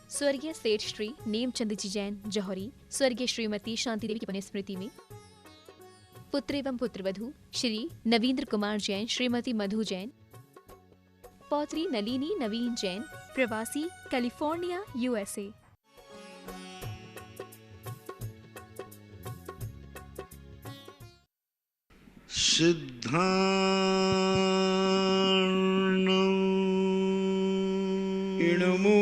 स्वर्गीय सेठ श्री नेमचंद जी जैन जौहरी, स्वर्गीय श्रीमती शांति देवी की पुण्य स्मृति में पुत्र एवं पुत्रवधू श्री नवींद्र कुमार जैन, श्रीमती मधु जैन, पौत्री नलिनी नवीन जैन, प्रवासी कैलिफोर्निया USA। सिद्धार्णं इणमो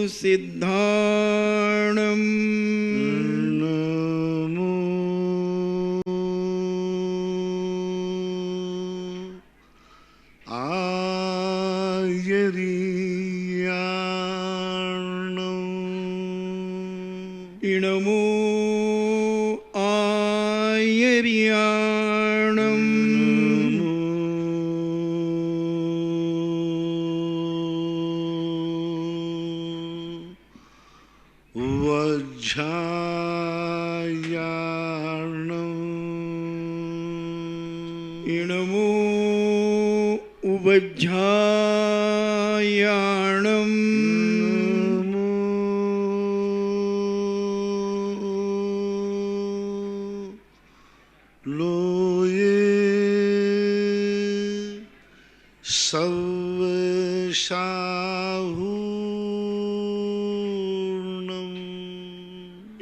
सिद्धार्णं नमो आयर्याणं इणमो आयर्याणं वज्झायाणं इणमो उवज्झायाणं लोये सव्यसाहूर्णम्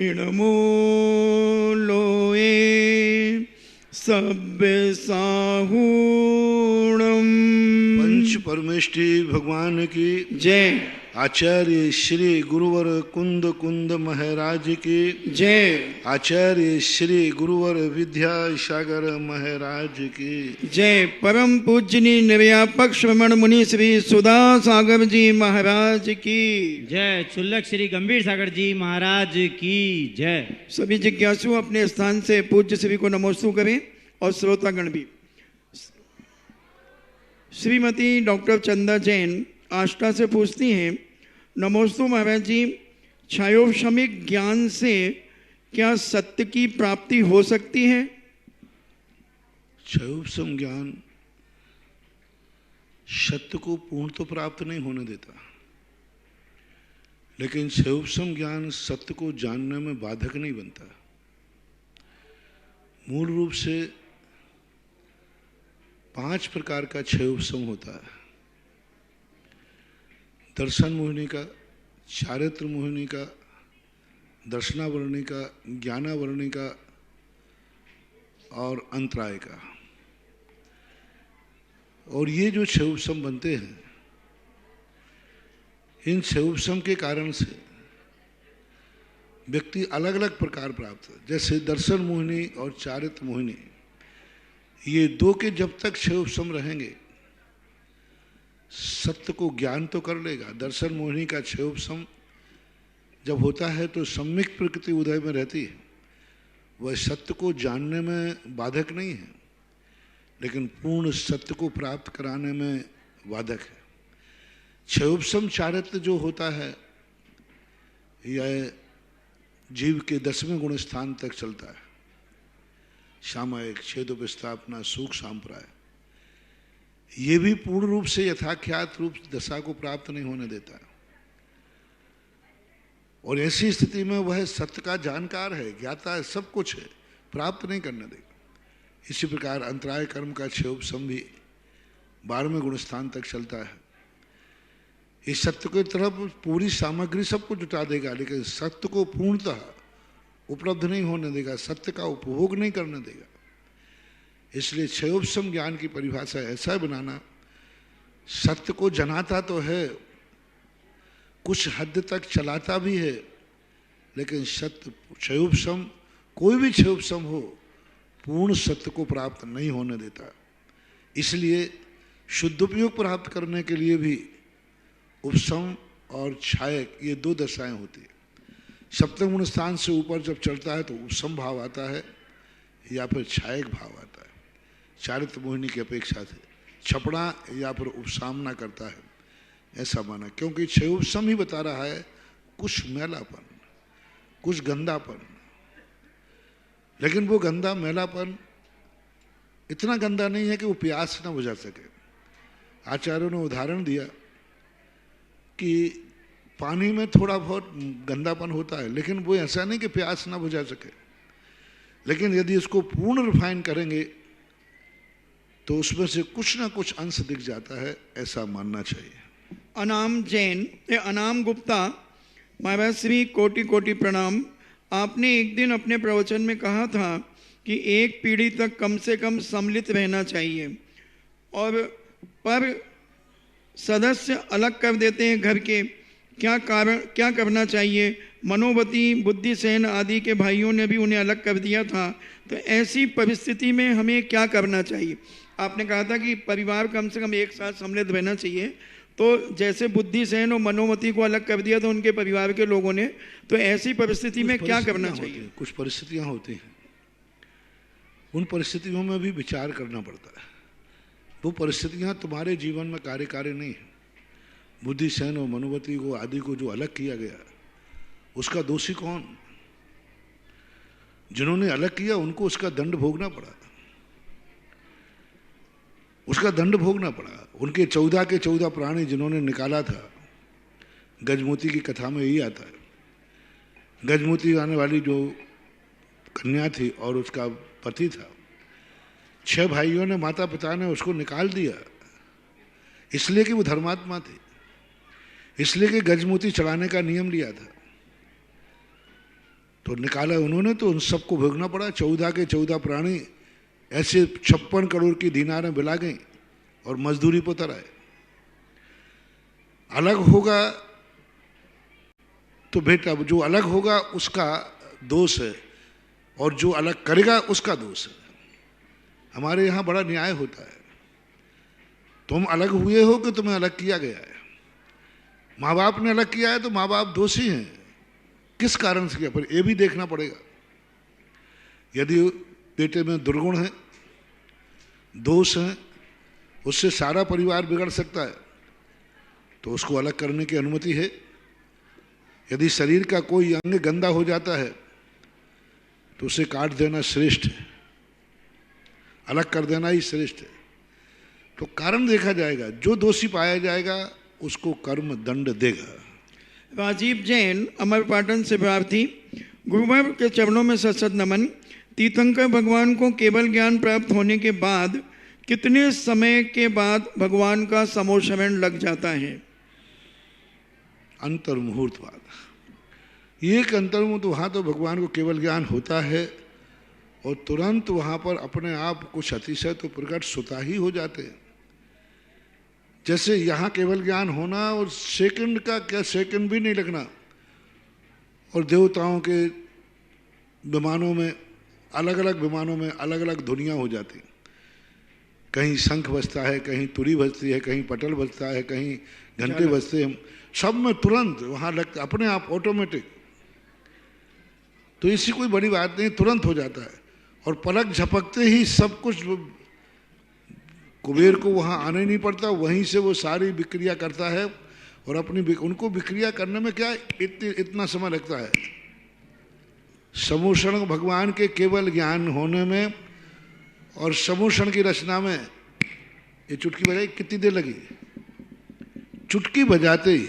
इणमो लोये सव्यसाहूर्णम्। पंच परमेष्ठी भगवान की जय। आचार्य श्री गुरुवर कुंद कुंद महाराज की जय। आचार्य श्री गुरुवर विद्यासागर महाराज की जय। परम पूजनी निर्व्यापक श्रवण मुनि श्री सुधा सागर जी महाराज की जय। चुल्लक श्री गंभीर सागर जी महाराज की जय। सभी जिज्ञासु अपने स्थान से पूज्य श्री को नमोस्तु करें और श्रोतागण भी। श्रीमती डॉक्टर चंदा जैन आष्टा से पूछती हैं, नमोस्तु महाराज जी, छायोपशमिक ज्ञान से क्या सत्य की प्राप्ति हो सकती है? क्षयोपशम ज्ञान सत्य को पूर्ण तो प्राप्त नहीं होने देता, लेकिन क्षयोपशम ज्ञान सत्य को जानने में बाधक नहीं बनता। मूल रूप से 5 प्रकार का क्षयोपशम होता है। दर्शन मोहिनी का, चारित्र मोहिनी का, दर्शनावरणी का, ज्ञानावरणी का और अंतराय का। और ये जो क्षयोपशम बनते हैं, इन क्षयोपशम के कारण से व्यक्ति अलग अलग प्रकार प्राप्त है। जैसे दर्शन मोहिनी और चारित्र मोहिनी, ये दो के जब तक क्षयोपशम रहेंगे सत्य को ज्ञान तो कर लेगा। दर्शन मोहिनी का क्षयोपशम जब होता है तो सम्यक प्रकृति उदय में रहती है, वह सत्य को जानने में बाधक नहीं है, लेकिन पूर्ण सत्य को प्राप्त कराने में बाधक है। क्षयोपशम चारित्र जो होता है यह जीव के 10वें गुण स्थान तक चलता है। सामायिक, छेदोपस्थापना, सूख सांप्राय, ये भी पूर्ण रूप से यथाख्यात रूप दशा को प्राप्त नहीं होने देता। और ऐसी स्थिति में वह सत्य का जानकार है, ज्ञाता है, सब कुछ है, प्राप्त नहीं करने देगा। इसी प्रकार अंतराय कर्म का क्षयोपशम भी 12वें गुण स्थान तक चलता है। इस सत्य की तरफ पूरी सामग्री सबको जुटा देगा, लेकिन सत्य को पूर्णतः उपलब्ध नहीं होने देगा, सत्य का उपभोग नहीं करने देगा। इसलिए क्षयोपशम ज्ञान की परिभाषा ऐसा बनाना, सत्य को जनाता तो है, कुछ हद तक चलाता भी है, लेकिन सत्य क्षयोपशम, कोई भी क्षयोपशम हो, पूर्ण सत्य को प्राप्त नहीं होने देता। इसलिए शुद्धोपयोग प्राप्त करने के लिए भी उपशम और छायक, ये 2 दशाएं होती है। सप्तम गुण स्थान से ऊपर जब चढ़ता है तो उपशम भाव आता है या फिर छायक भाव आता है। चारित्र मोहिनी की अपेक्षा से छपड़ा या फिर उपसामना करता है, ऐसा माना, क्योंकि क्षयोपशम ही बता रहा है कुछ मैलापन, कुछ गंदापन। लेकिन वो गंदा मैलापन इतना गंदा नहीं है कि वो प्यास न बुझा सके। आचार्यों ने उदाहरण दिया कि पानी में थोड़ा बहुत गंदापन होता है, लेकिन वो ऐसा नहीं कि प्यास ना बुझा सके। लेकिन यदि इसको पूर्ण रिफाइन करेंगे तो उसमें से कुछ ना कुछ अंश दिख जाता है, ऐसा मानना चाहिए। अनाम जैन अनाम गुप्ता, महाराज श्री कोटि कोटि प्रणाम। आपने एक दिन अपने प्रवचन में कहा था कि एक पीढ़ी तक कम से कम सम्मिलित रहना चाहिए, और पर सदस्य अलग कर देते हैं घर के, क्या कारण, क्या करना चाहिए? मनोवती, बुद्धिसेन आदि के भाइयों ने भी उन्हें अलग कर दिया था, तो ऐसी परिस्थिति में हमें क्या करना चाहिए? आपने कहा था कि परिवार कम से कम एक साथ सम्मिलित रहना चाहिए, तो जैसे बुद्धिसेन और मनोवती को अलग कर दिया था उनके परिवार के लोगों ने, तो ऐसी परिस्थिति में क्या करना चाहिए? कुछ परिस्थितियां होती हैं, उन परिस्थितियों में भी विचार करना पड़ता है। वो परिस्थितियां तुम्हारे जीवन में कार्यकारी नहीं है। बुद्धिसेन और मनोवती को आदि को जो अलग किया गया, उसका दोषी कौन? जिन्होंने अलग किया उनको उसका दंड भोगना पड़ा, उसका दंड भोगना पड़ा। उनके 14 के 14 प्राणी जिन्होंने निकाला था, गजमोती की कथा में यही आता है। गजमोती आने वाली जो कन्या थी और उसका पति था, 6 भाइयों ने, माता पिता ने उसको निकाल दिया, इसलिए कि वो धर्मात्मा थे, इसलिए कि गजमोती चढ़ाने का नियम लिया था। तो निकाला उन्होंने, तो उन सबको भोगना पड़ा। 14 के 14 प्राणी ऐसे 56 करोड़ की दीनारें बिला गई और मजदूरी पर उतर आए। अलग होगा तो बेटा, जो अलग होगा उसका दोष है, और जो अलग करेगा उसका दोष है। हमारे यहाँ बड़ा न्याय होता है। तुम अलग हुए हो कि तुम्हें अलग किया गया है। माँ बाप ने अलग किया है तो माँ बाप दोषी हैं, किस कारण से किया, पर ये भी देखना पड़ेगा। यदि बेटे में दुर्गुण है, दोष है, उससे सारा परिवार बिगड़ सकता है, तो उसको अलग करने की अनुमति है। यदि शरीर का कोई अंग गंदा हो जाता है तो उसे काट देना श्रेष्ठ है, अलग कर देना ही श्रेष्ठ है। तो कारण देखा जाएगा, जो दोषी पाया जाएगा उसको कर्म दंड देगा। राजीव जैन, अमरपाटन से प्रार्थी। गुरुदेव के चरणों में सत नमन। तीर्थंकर भगवान को केवल ज्ञान प्राप्त होने के बाद कितने समय के बाद भगवान का समोश्रवण लग जाता है? अंतर मुहूर्त बाद। एक अंतर मुहूर्त वहाँ तो भगवान को केवल ज्ञान होता है, और तुरंत वहाँ पर अपने आप कुछ अतिशय तो प्रकट स्वतः ही हो जाते हैं। जैसे यहाँ केवल ज्ञान होना और सेकंड का क्या, सेकंड भी नहीं लगना, और देवताओं के विमानों में, अलग अलग विमानों में अलग अलग धुनियाँ हो जाती। कहीं शंख बजता है, कहीं तुरी बजती है, कहीं पटल बजता है, कहीं घंटे बजते हैं, सब में तुरंत वहाँ लगता, अपने आप ऑटोमेटिक। तो इसी कोई बड़ी बात नहीं, तुरंत हो जाता है। और पलक झपकते ही सब कुछ, कुबेर को वहाँ आने नहीं पड़ता, वहीं से वो सारी विक्रिया करता है। और उनको विक्रिया करने में क्या इतना समय लगता है? समोषण भगवान के केवल ज्ञान होने में और समोषण की रचना में, ये चुटकी बजाई कितनी देर लगी? चुटकी बजाते ही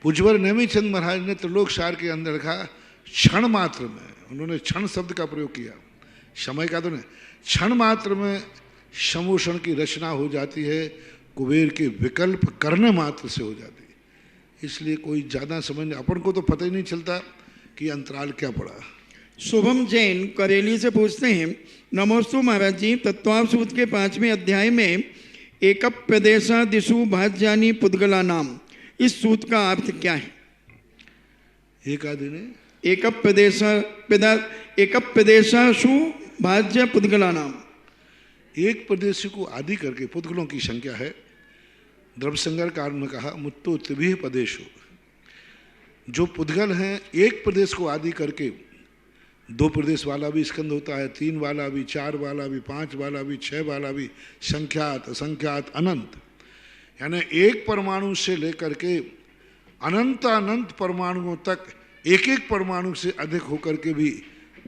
पुजवर नेमीचंद महाराज ने त्रिलोक सार के अंदर रखा, क्षण मात्र में, उन्होंने क्षण शब्द का प्रयोग किया, समय का तो नहीं, क्षण मात्र में समोषण की रचना हो जाती है, कुबेर के विकल्प करने मात्र से हो जाती है। इसलिए कोई ज़्यादा समझ, अपन को तो पता ही नहीं चलता कि अंतराल क्या पड़ा। शुभम जैन करेली से पूछते हैं, नमोस्तु महाराज जी, तत्वाव सूत्र के 5वें अध्याय में एक प्रदेशा दिशु भाज्यानी पुद्गला नाम, इस सूत्र का अर्थ क्या है? एक आदि ने एक प्रदेशाशु भाज्य पुद्गला नाम, एक प्रदेश को आदि करके पुद्गलों की संख्या है। द्रव्यसंगर काल में कहा मुत्तो त्रिभिः प्रदेशो, जो पुद्गल हैं एक प्रदेश को आदि करके, 2 प्रदेश वाला भी स्कंद होता है, 3 वाला भी, 4 वाला भी, 5 वाला भी, 6 वाला भी, संख्यात असंख्यात अनंत, यानी एक परमाणु से लेकर के अनंत अनंत परमाणुओं तक, एक एक परमाणु से अधिक होकर के भी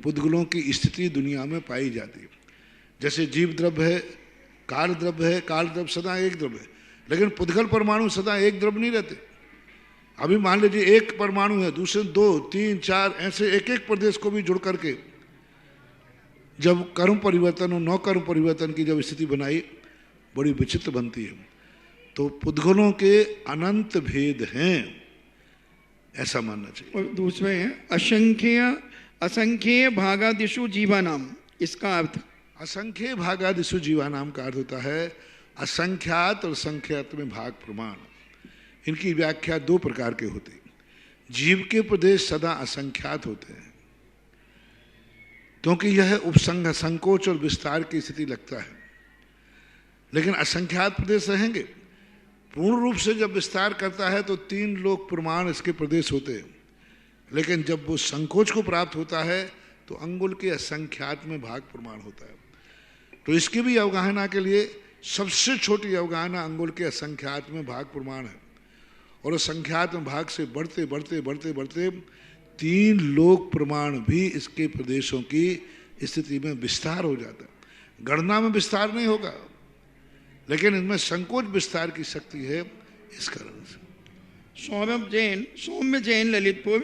पुद्गलों की स्थिति दुनिया में पाई जाती है। जैसे जीव द्रव्य है, काल द्रव्य है, काल द्रव्य सदा एक द्रव्य है, लेकिन पुद्गल परमाणु सदा एक द्रव्य नहीं रहते, अभी मान लीजिए एक परमाणु है, दूसरे 2, 3, 4 ऐसे एक एक प्रदेश को भी जुड़ करके जब कर्म परिवर्तन और नौ कर्म परिवर्तन की जब स्थिति बनाई, बड़ी विचित्र बनती है। तो पुद्गलों के अनंत भेद हैं, ऐसा मानना चाहिए। और दूसरे हैं असंख्य भागादिषु जीवानाम, इसका अर्थ असंख्य भागादिषु जीवानाम का अर्थ होता है असंख्यात और संख्यात में भाग प्रमाण। इनकी व्याख्या 2 प्रकार के होते हैं। जीव के प्रदेश सदा असंख्यात होते हैं क्योंकि यह उपसंग संकोच और विस्तार की स्थिति लगता है, लेकिन असंख्यात प्रदेश रहेंगे। पूर्ण रूप से जब विस्तार करता है तो 3 लोक प्रमाण इसके प्रदेश होते हैं, लेकिन जब वो संकोच को प्राप्त होता है तो अंगुल के असंख्यात में भाग प्रमाण होता है। तो इसकी भी अवगाहना के लिए सबसे छोटी अवगाहना अंगुल के असंख्यात में भाग प्रमाण है, और असंख्यात में भाग से बढ़ते बढ़ते बढ़ते बढ़ते 3 लोक प्रमाण भी इसके प्रदेशों की स्थिति में विस्तार हो जाता है। गणना में विस्तार नहीं होगा, लेकिन इनमें संकोच विस्तार की शक्ति है। इस कारण से सौम्य जैन ललितपुर,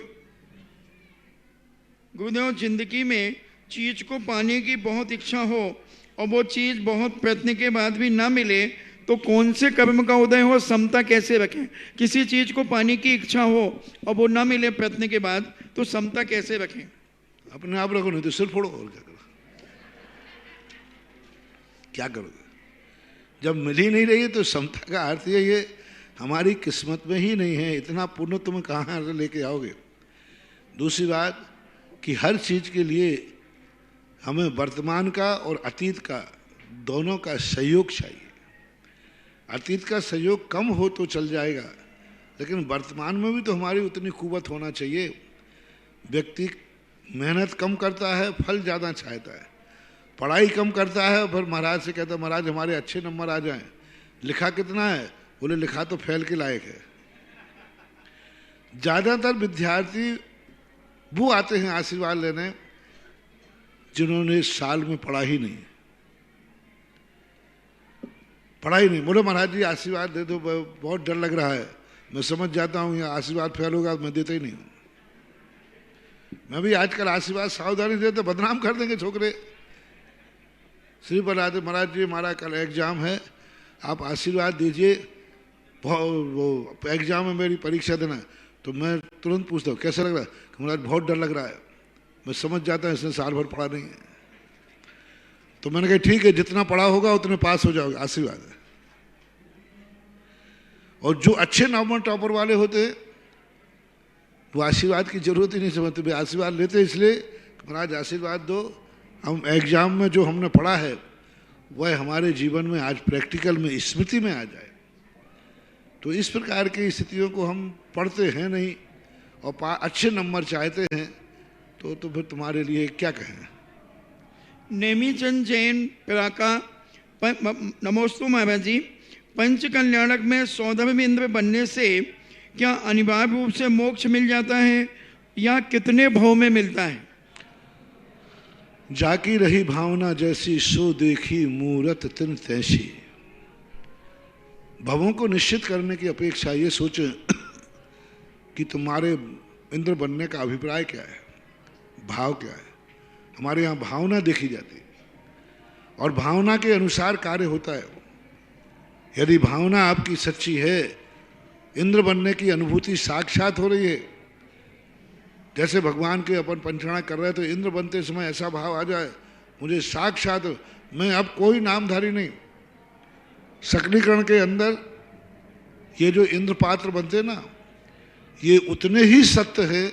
गुरुदेव, जिंदगी में चीज को पाने की बहुत इच्छा हो और वो चीज बहुत प्रयत्न के बाद भी ना मिले तो कौन से कर्म का उदय हो, समता कैसे रखें? किसी चीज को पाने की इच्छा हो और वो ना मिले प्रयत्न के बाद तो समता कैसे रखें? अपने आप रखो, नहीं तो सिर फोड़ो। और क्या करोगे? जब मिल ही नहीं रही तो समता का अर्थ ये हमारी किस्मत में ही नहीं है। इतना पुण्य तुम कहाँ लेके आओगे? दूसरी बात कि हर चीज के लिए हमें वर्तमान का और अतीत का दोनों का सहयोग चाहिए। अतीत का सहयोग कम हो तो चल जाएगा, लेकिन वर्तमान में भी तो हमारी उतनी कुवत होना चाहिए। व्यक्ति मेहनत कम करता है, फल ज़्यादा चाहता है। पढ़ाई कम करता है, फिर महाराज से कहता है महाराज हमारे अच्छे नंबर आ जाएं। लिखा कितना है? बोले लिखा तो फेल के लायक है। ज़्यादातर विद्यार्थी वो आते हैं आशीर्वाद लेने जिन्होंने साल में पढ़ा ही नहीं। बोले महाराज जी आशीर्वाद दे दो, बहुत डर लग रहा है। मैं समझ जाता हूँ यहाँ आशीर्वाद फेल होगा, मैं देता ही नहीं हूँ। मैं भी आजकल आशीर्वाद सावधानी देते, बदनाम कर देंगे छोकरे। श्री बताते महाराज जी हमारा कल एग्जाम है, आप आशीर्वाद दीजिए, वो एग्जाम में मेरी परीक्षा देना। तो मैं तुरंत पूछता हूँ कैसा लग रहा है? महाराज बहुत डर लग रहा है। मैं समझ जाता हूँ इसने साल भर पढ़ा नहीं है। तो मैंने कहा ठीक है, जितना पढ़ा होगा उतने पास हो जाओगे, आशीर्वाद है। और जो अच्छे नंबर टॉपर वाले होते हैं वो आशीर्वाद की जरूरत ही नहीं समझते। भाई आशीर्वाद लेते इसलिए महाराज आशीर्वाद दो, हम एग्जाम में जो हमने पढ़ा है वह हमारे जीवन में आज प्रैक्टिकल में स्मृति में आ जाए। तो इस प्रकार की स्थितियों को हम पढ़ते हैं नहीं और अच्छे नंबर चाहते हैं तो फिर तुम्हारे लिए क्या कहें। नेमीचंद जैन पिराका, नमोस्तु महाराज जी। पंच कल्याणक में सौधर्म इंद्र बनने से क्या अनिवार्य रूप से मोक्ष मिल जाता है या कितने भाव में मिलता है? जाकी रही भावना जैसी सो देखी मूरत तिन तैसी। भवों को निश्चित करने की अपेक्षा ये सोचें कि तुम्हारे इंद्र बनने का अभिप्राय क्या है, भाव क्या है। हमारे यहाँ भावना देखी जाती है और भावना के अनुसार कार्य होता है। यदि भावना आपकी सच्ची है, इंद्र बनने की अनुभूति साक्षात हो रही है, जैसे भगवान के अपन पंचना कर रहे हैं तो इंद्र बनते समय ऐसा भाव आ जाए मुझे साक्षात, मैं अब कोई नामधारी नहीं। सकलीकरण के अंदर ये जो इंद्र पात्र बनते ना, ये उतने ही सत्य है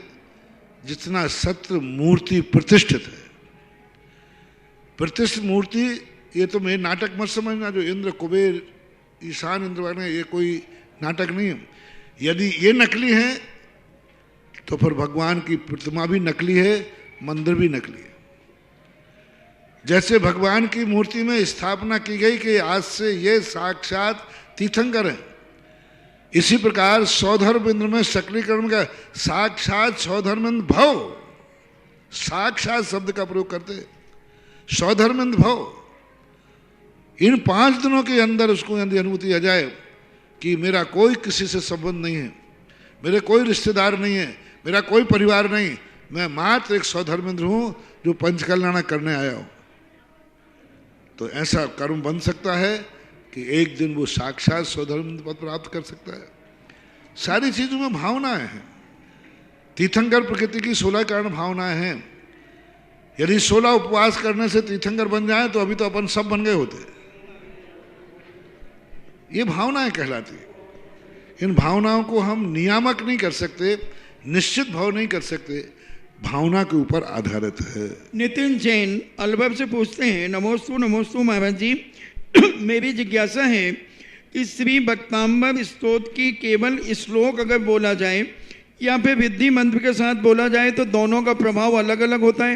जितना सत्य मूर्ति प्रतिष्ठित है। प्रतिष्ठित मूर्ति ये तो मैं नाटक मत समझना, जो इंद्र कुबेर ईशान इंद्र बने ये कोई नाटक नहीं है। यदि ये नकली है तो फिर भगवान की प्रतिमा भी नकली है, मंदिर भी नकली है। जैसे भगवान की मूर्ति में स्थापना की गई कि आज से ये साक्षात तीर्थंकर है, इसी प्रकार सौधर्मेंद्र में सकलीकरण का साक्षात सौधर्मेंद्र भव, साक्षात शब्द का प्रयोग करते, सौधर्मेंद्र भव। इन 5 दिनों के अंदर उसको यदि अनुभूति आ जाए कि मेरा कोई किसी से संबंध नहीं है, मेरे कोई रिश्तेदार नहीं है, मेरा कोई परिवार नहीं, मैं मात्र एक स्वधर्मेंद्र हूँ जो पंचकल्याण करने आया हूँ। तो ऐसा कर्म बन सकता है कि एक दिन वो साक्षात स्वधर्मेंद्र पद प्राप्त कर सकता है। सारी चीजों में भावनाएं हैं। तीर्थंकर प्रकृति की 16 कारण भावनाएं हैं। यदि 16 उपवास करने से तीर्थंकर बन जाए तो अभी तो अपन सब बन गए होते। ये भावनाएं कहलाती है। इन भावनाओं को हम नियामक नहीं कर सकते, निश्चित भाव नहीं कर सकते, भावना के ऊपर आधारित है। नितिन जैन अलवर से पूछते हैं, नमोस्तु महाराज जी, मेरी जिज्ञासा है कि श्री भक्तांबर स्तोत्र की केवल श्लोक अगर बोला जाए या फिर विधि मंत्र के साथ बोला जाए तो दोनों का प्रभाव अलग अलग होता है।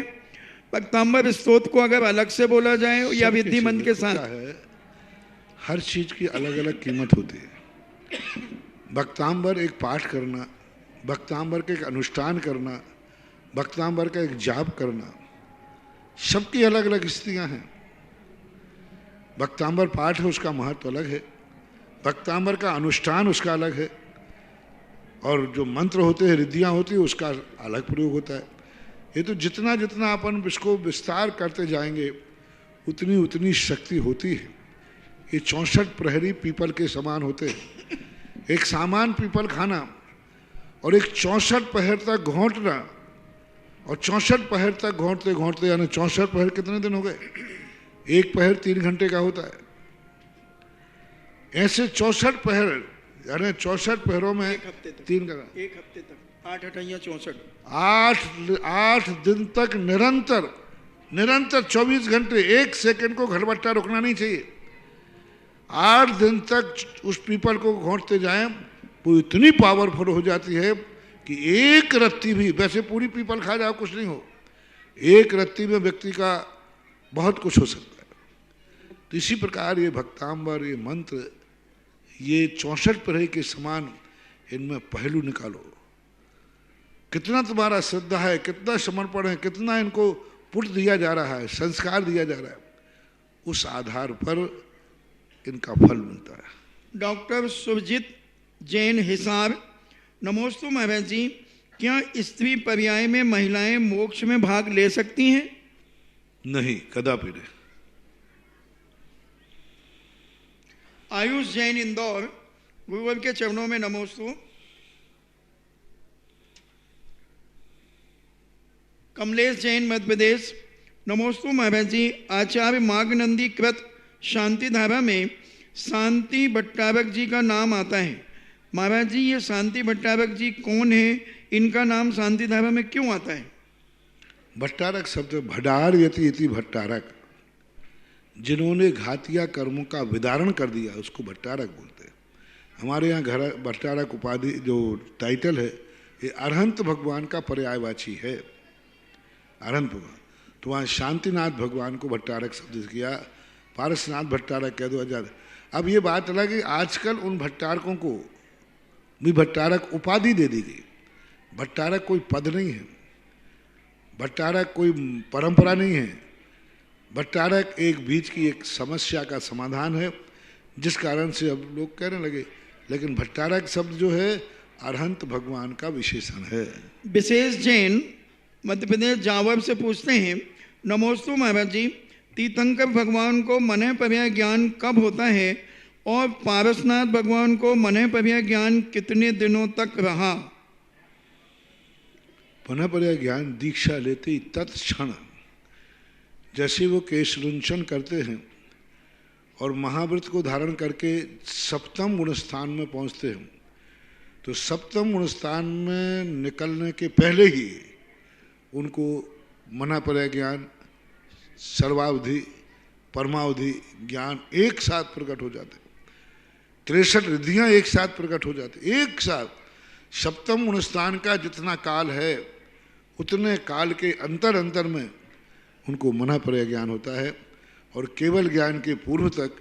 भक्तांबर स्तोत्र को अगर अलग से बोला जाए या विधि मंत्र के साथ है, हर चीज की अलग अलग कीमत होती है। भक्तांबर एक पाठ करना, भक्तांबर का एक अनुष्ठान करना, भक्तांबर का एक जाप करना, सबकी अलग अलग स्थितियां हैं। भक्तांबर पाठ है, उसका महत्व अलग है। भक्तांबर का अनुष्ठान उसका अलग है। और जो मंत्र होते हैं, रिद्धियां होती है, उसका अलग प्रयोग होता है। ये तो जितना जितना अपन इसको विस्तार करते जाएंगे उतनी उतनी शक्ति होती है। ये 64 प्रहरी पीपल के समान होते हैं। एक सामान पीपल खाना और एक 64 पहर तक घोंटना, और 64 पहर तक घोंटते घोंटते, यानी 64 पहर कितने दिन हो गए? एक पहर 3 घंटे का होता है। ऐसे 64 पहर, यानी 64 पहरों में 3 का, एक हफ्ते तक 8 अठैया 64, 8 दिन तक निरंतर 24 घंटे, 1 सेकंड को घरबट्टा रुकना नहीं चाहिए। 8 दिन तक उस पीपल को घोंटते जाएं, वो इतनी पावरफुल हो जाती है कि एक रत्ती भी, वैसे पूरी पीपल खा जाओ कुछ नहीं हो, एक रत्ती में व्यक्ति का बहुत कुछ हो सकता है। तो इसी प्रकार ये भक्तांबर, ये मंत्र, ये 64 प्रहरी के समान, इनमें पहलू निकालो। कितना तुम्हारा श्रद्धा है, कितना समर्पण है, कितना इनको पुट दिया जा रहा है, संस्कार दिया जा रहा है, उस आधार पर इनका फल मिलता है। डॉक्टर सुरजीत जैन हिसार, नमोस्तु महाराज जी, क्या स्त्री पर्याय में महिलाएं मोक्ष में भाग ले सकती हैं? नहीं, कदापि नहीं। आयुष जैन इंदौर, गुरुवर के चरणों में नमोस्तु। कमलेश जैन मध्य प्रदेश, नमोस्तु महाराज जी, आचार्य मागनंदी कृत शांति धारा में शांति भट्टारक जी का नाम आता है। महाराज जी, ये शांति भट्टारक जी कौन है? इनका नाम शांति धारा में क्यों आता है? भट्टारक शब्द भडार यति इति भट्टारक, जिन्होंने घातिया कर्मों का विदारण कर दिया उसको भट्टारक बोलते हैं। हमारे यहाँ घर भट्टारक उपाधि जो टाइटल है, ये अरहंत भगवान का पर्यायवाची है। अरहंत भगवान, तो वहाँ शांतिनाथ भगवान को भट्टारक शब्द किया, पारसनाथ भट्टारक कह दो हजार। अब ये बात अलग है, आजकल उन भट्टारकों को भी भट्टारक उपाधि दे दी गई। भट्टारक कोई पद नहीं है, भट्टारक कोई परंपरा नहीं है। भट्टारक एक बीच की एक समस्या का समाधान है, जिस कारण से अब लोग कहने लगे, लेकिन भट्टारक शब्द जो है अरहंत भगवान का विशेषण है। विशेष जैन मध्य प्रदेश जावर से पूछते हैं, नमोस्तु महाराज जी, तीर्थंकर भगवान को मनः पर्याय ज्ञान कब होता है और पारसनाथ भगवान को मनः पर्याय ज्ञान कितने दिनों तक रहा? मनः पर्याय ज्ञान दीक्षा लेते ही तत्क्षण, जैसे वो केशरुंचन करते हैं और महाव्रत को धारण करके सप्तम गुण स्थान में पहुंचते हैं, तो सप्तम गुण स्थान में निकलने के पहले ही उनको मनः पर्याय ज्ञान, सर्वावधि, परमावधि ज्ञान एक साथ प्रकट हो जाते। 63 रिद्धियां एक साथ प्रकट हो जाती, एक साथ। सप्तम गुण स्थान का जितना काल है उतने काल के अंतर अंतर में उनको मनः पर्याय ज्ञान होता है, और केवल ज्ञान के पूर्व तक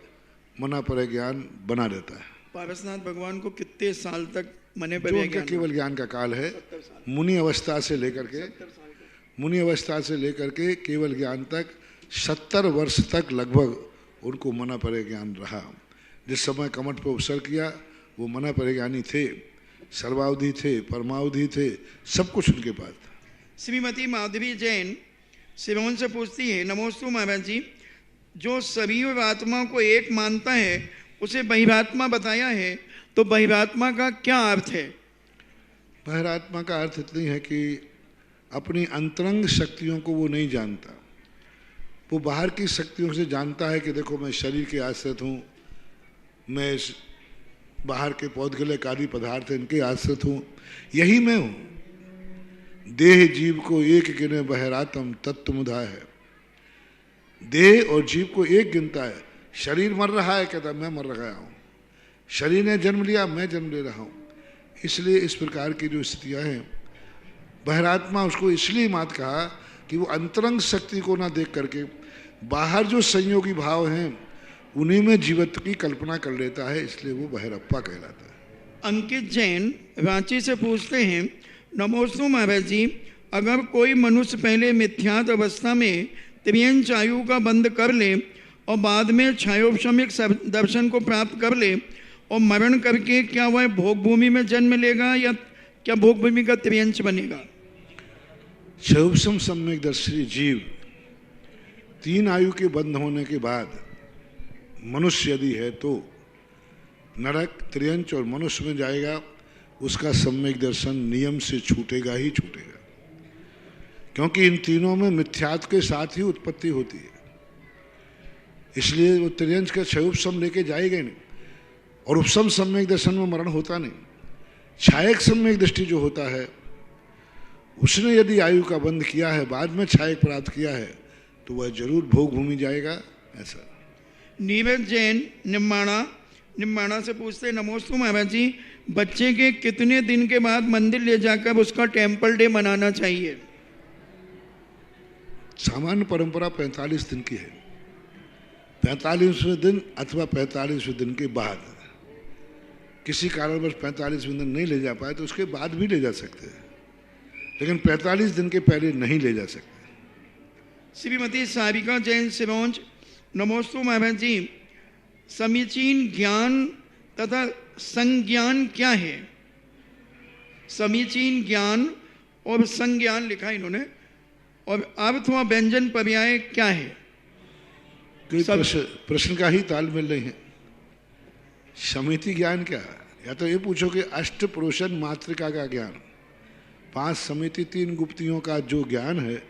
मनः पर्याय ज्ञान बना रहता है। पारसनाथ भगवान को कितने साल तक मनः पर्याय ज्ञान? केवल ज्ञान का काल है, मुनि अवस्था से लेकर के केवल ज्ञान तक 70 वर्ष तक लगभग उनको मनः पर्याय ज्ञान रहा। जिस समय कमठ पर अवसर किया वो मनः पर्याय ज्ञानी थे, सर्वावधि थे, परमावधि थे, सब कुछ उनके पास था। श्रीमती माधवी जैन सिरोन से पूछती है, नमोस्तु महाराज जी, जो सभी आत्माओं को एक मानता है उसे बहिरात्मा बताया है, तो बहिरात्मा का क्या अर्थ है? बहिरात्मा का अर्थ इतनी है कि अपनी अंतरंग शक्तियों को वो नहीं जानता। वो बाहर की शक्तियों से जानता है कि देखो मैं शरीर के आश्रित हूँ, मैं इस बाहर के पौधगले आदि पदार्थ इनके आश्रित हूँ, यही मैं हूँ। देह जीव को एक गिने बहिरात्म तत्वमुधा है। देह और जीव को एक गिनता है। शरीर मर रहा है, कहता मैं मर रहा हूँ। शरीर ने जन्म लिया, मैं जन्म ले रहा हूँ। इसलिए इस प्रकार की जो स्थितियाँ हैं, बहिरात्मा उसको इसलिए मात कहा कि वो अंतरंग शक्ति को ना देख करके बाहर जो संयोगी भाव हैं उन्हीं में जीवत्व की कल्पना कर लेता है, इसलिए वो बहिरप्पा कहलाता है। अंकित जैन रांची से पूछते हैं, नमोस्तु महाराज जी, अगर कोई मनुष्य पहले मिथ्यात्व अवस्था में त्रियंच आयु का बंद कर ले और बाद में छायोपशमिक दर्शन को प्राप्त कर ले और मरण करके क्या वह भोग भूमि में जन्म लेगा या क्या भोग भूमि का त्रियंच बनेगा? छायोपशम सम्यक दर्शी जीव 3 आयु के बंद होने के बाद मनुष्य यदि है तो नरक, त्रियंच और मनुष्य में जाएगा। उसका सम्यक दर्शन नियम से छूटेगा ही छूटेगा, क्योंकि इन तीनों में मिथ्यात्व के साथ ही उत्पत्ति होती है। इसलिए वो त्रियंच का छायोपशम लेके जाएगा नहीं, और उपशम सम्यक दर्शन में मरण होता नहीं। छायक सम्यक दृष्टि जो होता है, उसने यदि आयु का बंध किया है, बाद में छायक प्राप्त किया है, तो वह जरूर भोग भूमि जाएगा। ऐसा नीरज जैन निम्माणा से पूछते, नमोस्तु महाराज जी, बच्चे के कितने दिन के बाद मंदिर ले जाकर उसका टेम्पल डे मनाना चाहिए? सामान्य परंपरा 45 दिन की है। 45वें दिन अथवा 45वें दिन के बाद, किसी कारणवश 45वें दिन नहीं ले जा पाए तो उसके बाद भी ले जा सकते हैं, लेकिन 45 दिन के पहले नहीं ले जा सकते। श्रीमती सारिका जैन सिरोंज, नमोस्तु महाराज जी, समीचीन ज्ञान तथा संज्ञान क्या है? समीचीन ज्ञान और संज्ञान लिखा इन्होंने, और अर्थ व व्यंजन पर्याय क्या है? प्रश्न का ही तालमेल नहीं है। समिति ज्ञान क्या है? या तो ये पूछो कि अष्ट पुरुषन मातृका का ज्ञान, 5 समिति 3 गुप्तियों का जो ज्ञान है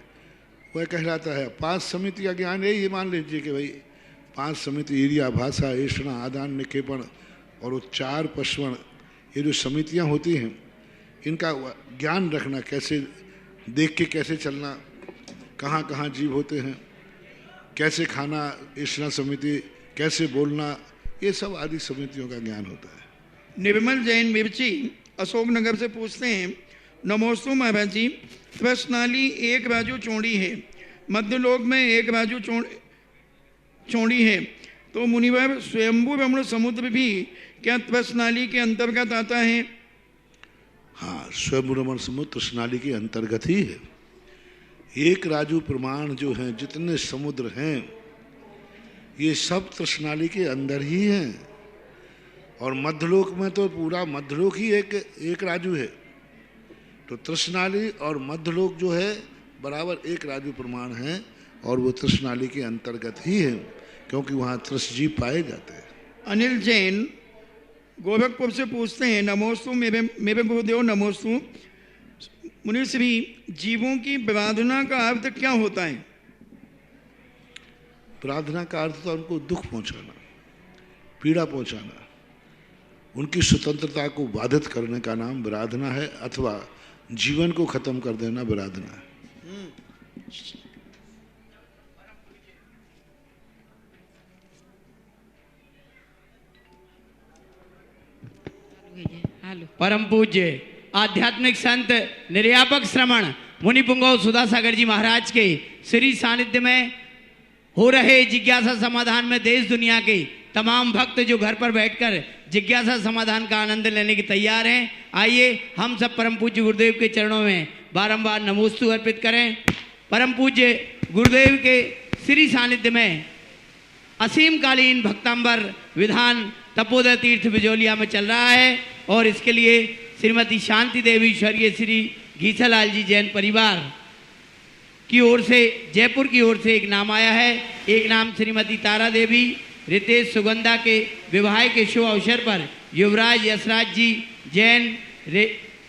वह कहलाता है 5 समिति का ज्ञान। ये मान लीजिए कि भाई 5 समिति ईर्या, भाषा, ऐषणा, आदान, निक्षेपण और उच्चार, पश्वण, ये जो समितियाँ होती हैं इनका ज्ञान रखना, कैसे देख के कैसे चलना, कहाँ कहाँ जीव होते हैं, कैसे खाना, ऐषणा समिति, कैसे बोलना, ये सब आदि समितियों का ज्ञान होता है। निर्मल जैन मिर्ची अशोकनगर से पूछते हैं, नमोस्तु महाराज जी, त्वस्नाली एक बाजू चौड़ी है, मध्यलोक में एक बाजू चौड़ी है, तो मुनिवर स्वयंभू रमण समुद्र भी क्या त्वस्नाली के अंतर्गत आता है? हाँ, स्वयंभू रमण समुद्र त्वस्नाली के अंतर्गत ही है। एक राजू प्रमाण जो हैं, जितने समुद्र हैं, ये सब त्वस्नाली के अंदर ही हैं। और मध्यलोक में तो पूरा मध्यलोक ही एक राजू है, तो तृष्णाली और मध्यलोक जो है बराबर एक राजू प्रमाण है, और वो तृष्णाली के अंतर्गत ही है, क्योंकि वहाँ तृष्णजीव पाए जाते हैं। अनिल जैन गोरखपुर से पूछते हैं, नमोस्तु मेरे गुरुदेव, नमोस्तु मुनिश्री, जीवों की प्रार्थना का अर्थ क्या होता है? प्रार्थना का अर्थ तो उनको दुख पहुंचाना, पीड़ा पहुंचाना, उनकी स्वतंत्रता को बाधित करने का नाम विराधना है, अथवा जीवन को खत्म कर देना विराधना है। परम पूज्य आध्यात्मिक संत निर्यापक श्रमण मुनि पुंगव सुधासागर जी महाराज के श्री सानिध्य में हो रहे जिज्ञासा समाधान में देश दुनिया के तमाम भक्त जो घर पर बैठकर जिज्ञासा समाधान का आनंद लेने के तैयार हैं, आइए हम सब परम पूज्य गुरुदेव के चरणों में बारंबार नमोस्तु अर्पित करें। परम पूज्य गुरुदेव के श्री सानिध्य में असीम कालीन भक्तांबर विधान तपोदय तीर्थ बिजोलिया में चल रहा है, और इसके लिए श्रीमती शांति देवी स्वर्गीय श्री घीसालाल जी जैन परिवार की ओर से, जयपुर की ओर से एक नाम आया है। एक नाम श्रीमती तारा देवी रितेश सुगंधा के विवाह के शुभ अवसर पर युवराज यशराज जी जैन,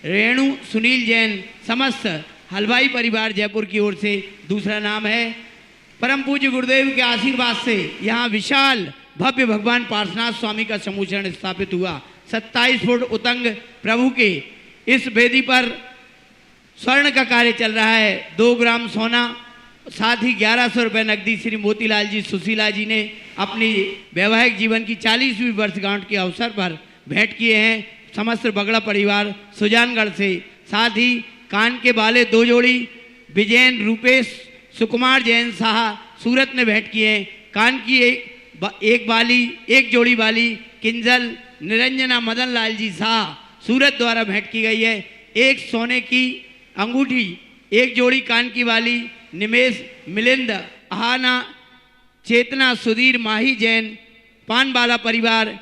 रेणु सुनील जैन, समस्त हलवाई परिवार जयपुर की ओर से। दूसरा नाम है परम पूज्य गुरुदेव के आशीर्वाद से यहाँ विशाल भव्य भगवान पार्श्वनाथ स्वामी का समूचरण स्थापित हुआ। 27 फुट उतंग प्रभु के इस वेदी पर स्वर्ण का कार्य चल रहा है। 2 ग्राम सोना, साथ ही 1100 रुपये नकदी श्री मोतीलाल जी सुशीला जी ने अपनी वैवाहिक जीवन की 40वीं वर्षगांठ के अवसर पर भेंट किए हैं समस्त बगड़ा परिवार सुजानगढ़ से। साथ ही कान के बाले 2 जोड़ी विजयन रूपेश सुकुमार जैन शाह सूरत ने भेंट किए हैं। कान की एक जोड़ी वाली किंजल निरंजना मदन लाल जी शाह सूरत द्वारा भेंट की गई है। एक सोने की अंगूठी, 1 जोड़ी कान की वाली निमेश मिलिंद आहाना चेतना सुधीर माही जैन पानबाला परिवार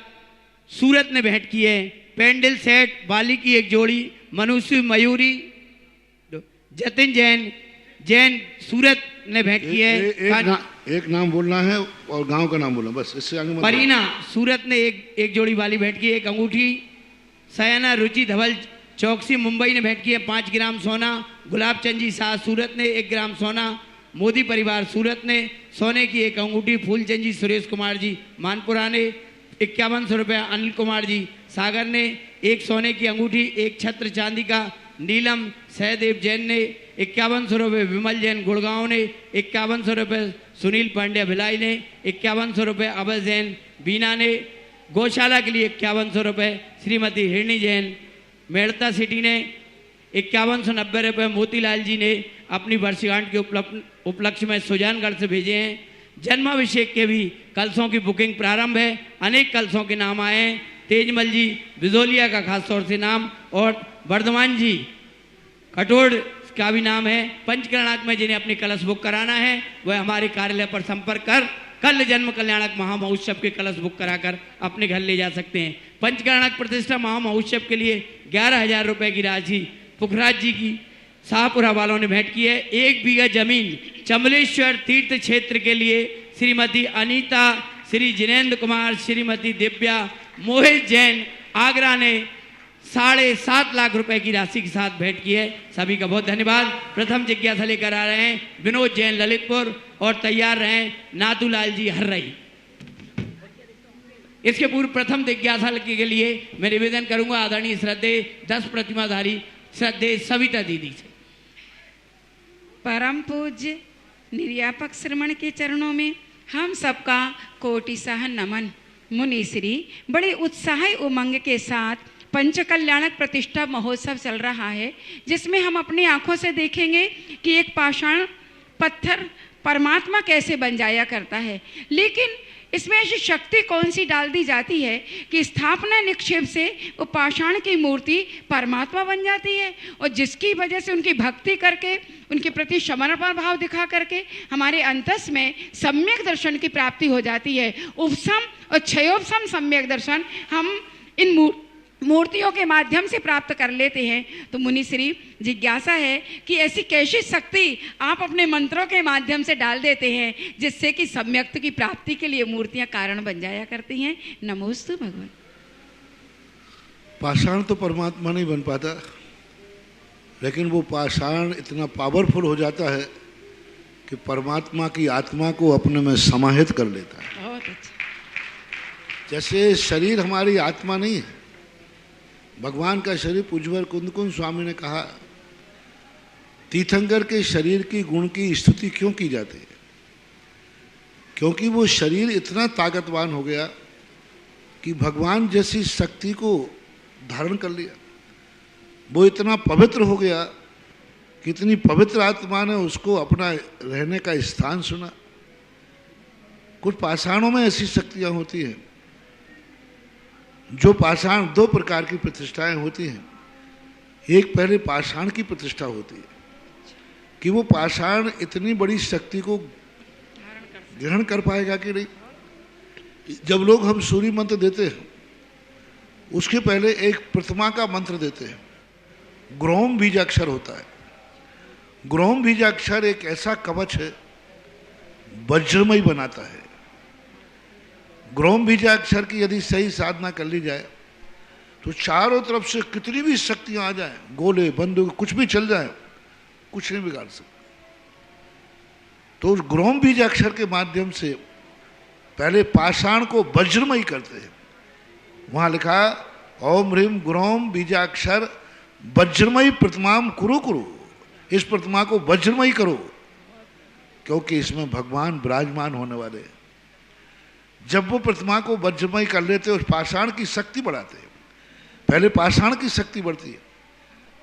सूरत ने भेंट की है। पेंडल सेट बाली की 1 जोड़ी मनुष्य मयूरी जतिन जैन सूरत ने भेंट की है। एक नाम बोलना है और गांव का नाम बोलना, बस इससे आगे मत। परीना सूरत ने एक जोड़ी वाली भेंट की है। 1 अंगूठी सयाना रुचि धवल चौकसी मुंबई ने भेंट की है। 5 ग्राम सोना गुलाब चंद जी शाह सूरत ने 1 ग्राम सोना मोदी परिवार सूरत ने सोने की 1 अंगूठी फूलचंद जी सुरेश कुमार जी मानपुरा ने 5100 रुपये अनिल कुमार जी सागर ने 1 सोने की अंगूठी 1 छत्र चांदी का नीलम सहदेव जैन ने 5100 रुपये विमल जैन गुड़गांव ने 5100 रुपये सुनील पांड्या भिलाई ने 5100 रुपये अभय जैन बीना ने गौशाला के लिए 5100 रुपये श्रीमती हिरणी जैन मेड़ता सिटी ने 5190 रुपये मोतीलाल जी ने अपनी वर्षगांठ के उपलक्ष्य में सुजानगढ़ से भेजे हैं। जन्माभिषेक के भी कलशों की बुकिंग प्रारंभ है। अनेक कलशों के नाम आए हैं। तेजमल जी बिजोलिया का खास तौर से नाम और वर्धमान जी कटोड़ का भी नाम है। पंचकर्णाक में जिन्हें अपनी कलश बुक कराना है वह हमारे कार्यालय पर संपर्क कर कल जन्म कल्याणक महामहोत्सव के कलश बुक कराकर अपने घर ले जा सकते हैं। पंचकर्णाक प्रतिष्ठा महामहोत्सव के लिए 11,000 रुपये की राशि पुखराज जी की शाहपुरा वालों ने भेंट की है। 1 बीघा जमीन चमलेश्वर तीर्थ क्षेत्र के लिए श्रीमती अनीता, श्री जिनेन्द्र कुमार, श्रीमती दिव्या मोहित जैन आगरा ने 7.5 लाख रुपए की राशि के साथ भेंट की है। सभी का बहुत धन्यवाद। प्रथम जिज्ञासा लेकर आ रहे हैं विनोद जैन ललितपुर और तैयार रहें नाथूलाल जी हर्रई। इसके पूर्व प्रथम जिज्ञासा के लिए मैं निवेदन करूंगा आदरणीय श्रद्धेय 10 प्रतिमाधारी श्रद्धेय सविता दीदी से। परम पूज्य निर्यापक श्रमण के चरणों में हम सबका कोटिशाह नमन। मुनि श्री बड़े उत्साह उमंग के साथ पंचकल्याणक प्रतिष्ठा महोत्सव चल रहा है, जिसमें हम अपनी आंखों से देखेंगे कि एक पाषाण पत्थर परमात्मा कैसे बन जाया करता है, लेकिन इसमें ऐसी शक्ति कौन सी डाल दी जाती है कि स्थापना निक्षेप से वो पाषाण की मूर्ति परमात्मा बन जाती है, और जिसकी वजह से उनकी भक्ति करके उनके प्रति समर्पण भाव दिखा करके हमारे अंतस में सम्यक दर्शन की प्राप्ति हो जाती है। उपसम और क्षयोपसम सम्यक दर्शन हम इन मूर्तियों के माध्यम से प्राप्त कर लेते हैं। तो मुनि श्री जिज्ञासा है कि ऐसी कैसी शक्ति आप अपने मंत्रों के माध्यम से डाल देते हैं जिससे कि सम्यक्त की प्राप्ति के लिए मूर्तियां कारण बन जाया करती हैं। नमोस्तु भगवान। पाषाण तो परमात्मा नहीं बन पाता, लेकिन वो पाषाण इतना पावरफुल हो जाता है कि परमात्मा की आत्मा को अपने में समाहित कर लेता है। बहुत अच्छा। जैसे शरीर हमारी आत्मा नहीं है, भगवान का शरीर पूज्यवर कुंदकुंद स्वामी ने कहा तीर्थंकर के शरीर की गुण की स्तुति क्यों की जाती है, क्योंकि वो शरीर इतना ताकतवान हो गया कि भगवान जैसी शक्ति को धारण कर लिया। वो इतना पवित्र हो गया कि इतनी पवित्र आत्मा ने उसको अपना रहने का स्थान सुना। कुछ पाषाणों में ऐसी शक्तियाँ होती हैं। जो पाषाण 2 प्रकार की प्रतिष्ठाएं होती हैं। एक पहले पाषाण की प्रतिष्ठा होती है कि वो पाषाण इतनी बड़ी शक्ति को ग्रहण कर पाएगा कि नहीं। जब लोग हम सूर्य मंत्र देते हैं उसके पहले एक प्रतिमा का मंत्र देते हैं। ग्रोम बीजाक्षर होता है। ग्रोम बीजाक्षर एक ऐसा कवच है, वज्रमय बनाता है। ग्रोम बीजाक्षर की यदि सही साधना कर ली जाए तो चारों तरफ से कितनी भी शक्तियां आ जाए, गोले बंदूक कुछ भी चल जाए, कुछ नहीं बिगाड़ सकते। तो उस ग्रोम बीजाक्षर के माध्यम से पहले पाषाण को वज्रमय करते हैं। वहां लिखा ओम ह्रीम ग्रोम बीजाक्षर वज्रमय प्रतिमाम कुरु कुरु, इस प्रतिमा को वज्रमय करो, क्योंकि इसमें भगवान विराजमान होने वाले हैं। जब वो प्रतिमा को वज्रमय कर लेते उस पाषाण की शक्ति बढ़ाते हैं। पहले पाषाण की शक्ति बढ़ती है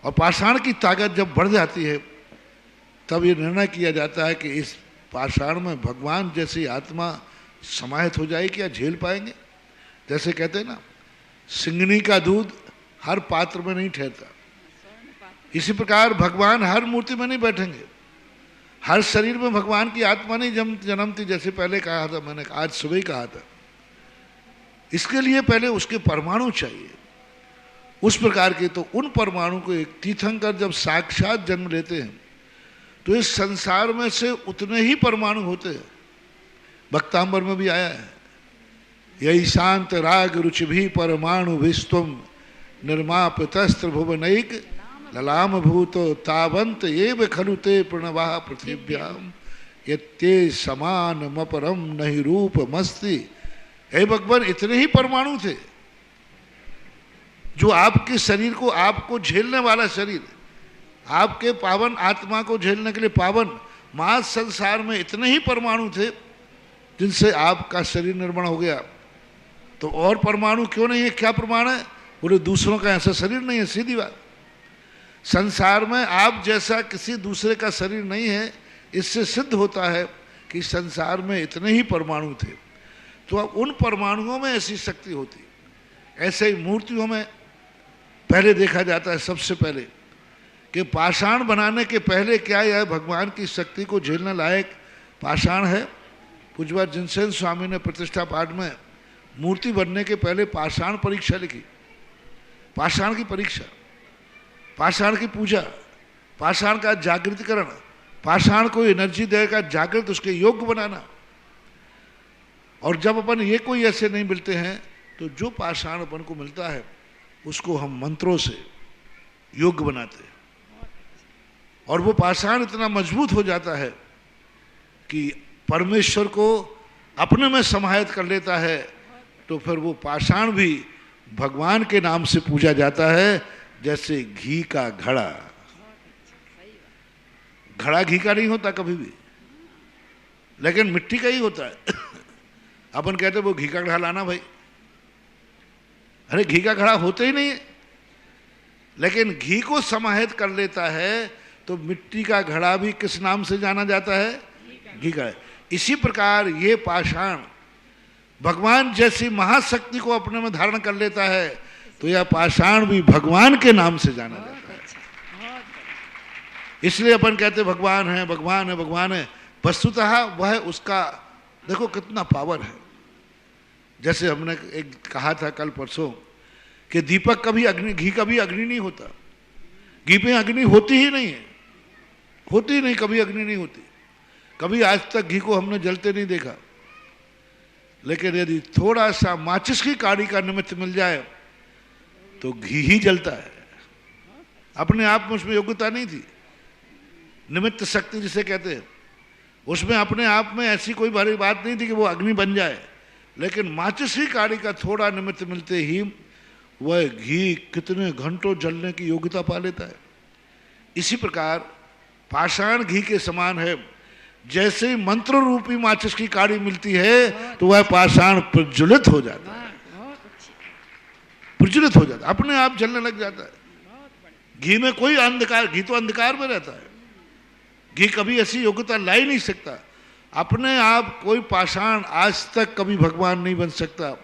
और पाषाण की ताकत जब बढ़ जाती है तब ये निर्णय किया जाता है कि इस पाषाण में भगवान जैसी आत्मा समाहित हो जाएगी या झेल पाएंगे। जैसे कहते हैं ना, सिंगनी का दूध हर पात्र में नहीं ठहरता, इसी प्रकार भगवान हर मूर्ति में नहीं बैठेंगे, हर शरीर में भगवान की आत्मा नहीं जन्मती। जैसे पहले कहा था, मैंने आज सुबह ही कहा था, इसके लिए पहले उसके परमाणु चाहिए उस प्रकार के। तो उन परमाणु को एक तीर्थंकर जब साक्षात जन्म लेते हैं तो इस संसार में से उतने ही परमाणु होते हैं। भक्तांबर में भी आया है, यही शांत राग रुचि भी परमाणु विस्तुम निर्मापितस्त्र भुवनैक ललाम भूतो तावंत एव खलुते प्रणवाह पृथिव्याम यत्ते समान मपरम नहीं रूप मस्ति। हे भगवान, इतने ही परमाणु थे जो आपके शरीर को, आपको झेलने वाला शरीर, आपके पावन आत्मा को झेलने के लिए पावन मास संसार में इतने ही परमाणु थे जिनसे आपका शरीर निर्माण हो गया। तो और परमाणु क्यों नहीं है? क्या प्रमाण है? बोले दूसरों का ऐसा शरीर नहीं है। सीधी बात, संसार में आप जैसा किसी दूसरे का शरीर नहीं है। इससे सिद्ध होता है कि संसार में इतने ही परमाणु थे। तो अब उन परमाणुओं में ऐसी शक्ति होती। ऐसे ही मूर्तियों में पहले देखा जाता है, सबसे पहले कि पाषाण बनाने के पहले क्या यह भगवान की शक्ति को झेलने लायक पाषाण है। पूज्यपाद जिनसेन स्वामी ने प्रतिष्ठा पाठ में मूर्ति बनने के पहले पाषाण परीक्षा लिखी। पाषाण की परीक्षा, पाषाण की पूजा, पाषाण का जागृतिकरण, पाषाण को एनर्जी देगा, जागृत उसके योग्य बनाना। और जब अपन ये कोई ऐसे नहीं मिलते हैं तो जो पाषाण अपन को मिलता है उसको हम मंत्रों से योग्य बनाते हैं और वो पाषाण इतना मजबूत हो जाता है कि परमेश्वर को अपने में समाहित कर लेता है। तो फिर वो पाषाण भी भगवान के नाम से पूजा जाता है। जैसे घी का घड़ा, घड़ा घी का नहीं होता कभी भी, लेकिन मिट्टी का ही होता है। अपन कहते वो घी का घड़ा लाना भाई, अरे घी का घड़ा होता ही नहीं है। लेकिन घी को समाहित कर लेता है तो मिट्टी का घड़ा भी किस नाम से जाना जाता है? घी का। इसी प्रकार ये पाषाण भगवान जैसी महाशक्ति को अपने में धारण कर लेता है तो यह पाषाण भी भगवान के नाम से जाना जाता है। इसलिए अपन कहते भगवान है, भगवान है, भगवान है। वस्तुतः वह उसका देखो कितना पावर है। जैसे हमने एक कहा था कल परसों कि दीपक कभी अग्नि, घी कभी अग्नि नहीं होता। घी पे अग्नि होती ही नहीं है, होती ही नहीं, कभी अग्नि नहीं होती। कभी आज तक घी को हमने जलते नहीं देखा। लेकिन यदि थोड़ा सा माचिस की काड़ी का निमित्त मिल जाए तो घी ही जलता है। अपने आप में उसमें योग्यता नहीं थी, निमित्त शक्ति जिसे कहते हैं, उसमें अपने आप में ऐसी कोई बड़ी बात नहीं थी कि वो अग्नि बन जाए। लेकिन माचिस की काड़ी का थोड़ा निमित्त मिलते ही वह घी कितने घंटों जलने की योग्यता पा लेता है। इसी प्रकार पाषाण घी के समान है। जैसे ही मंत्र रूपी माचिस की काड़ी मिलती है तो वह पाषाण प्रज्वलित हो जाता है, प्रज्वलित हो जाता है, अपने आप जलने लग जाता है। घी में कोई अंधकार, घी तो अंधकार में रहता है। घी कभी ऐसी योग्यता ला ही नहीं सकता। अपने आप कोई पाषाण आज तक कभी भगवान नहीं बन सकता।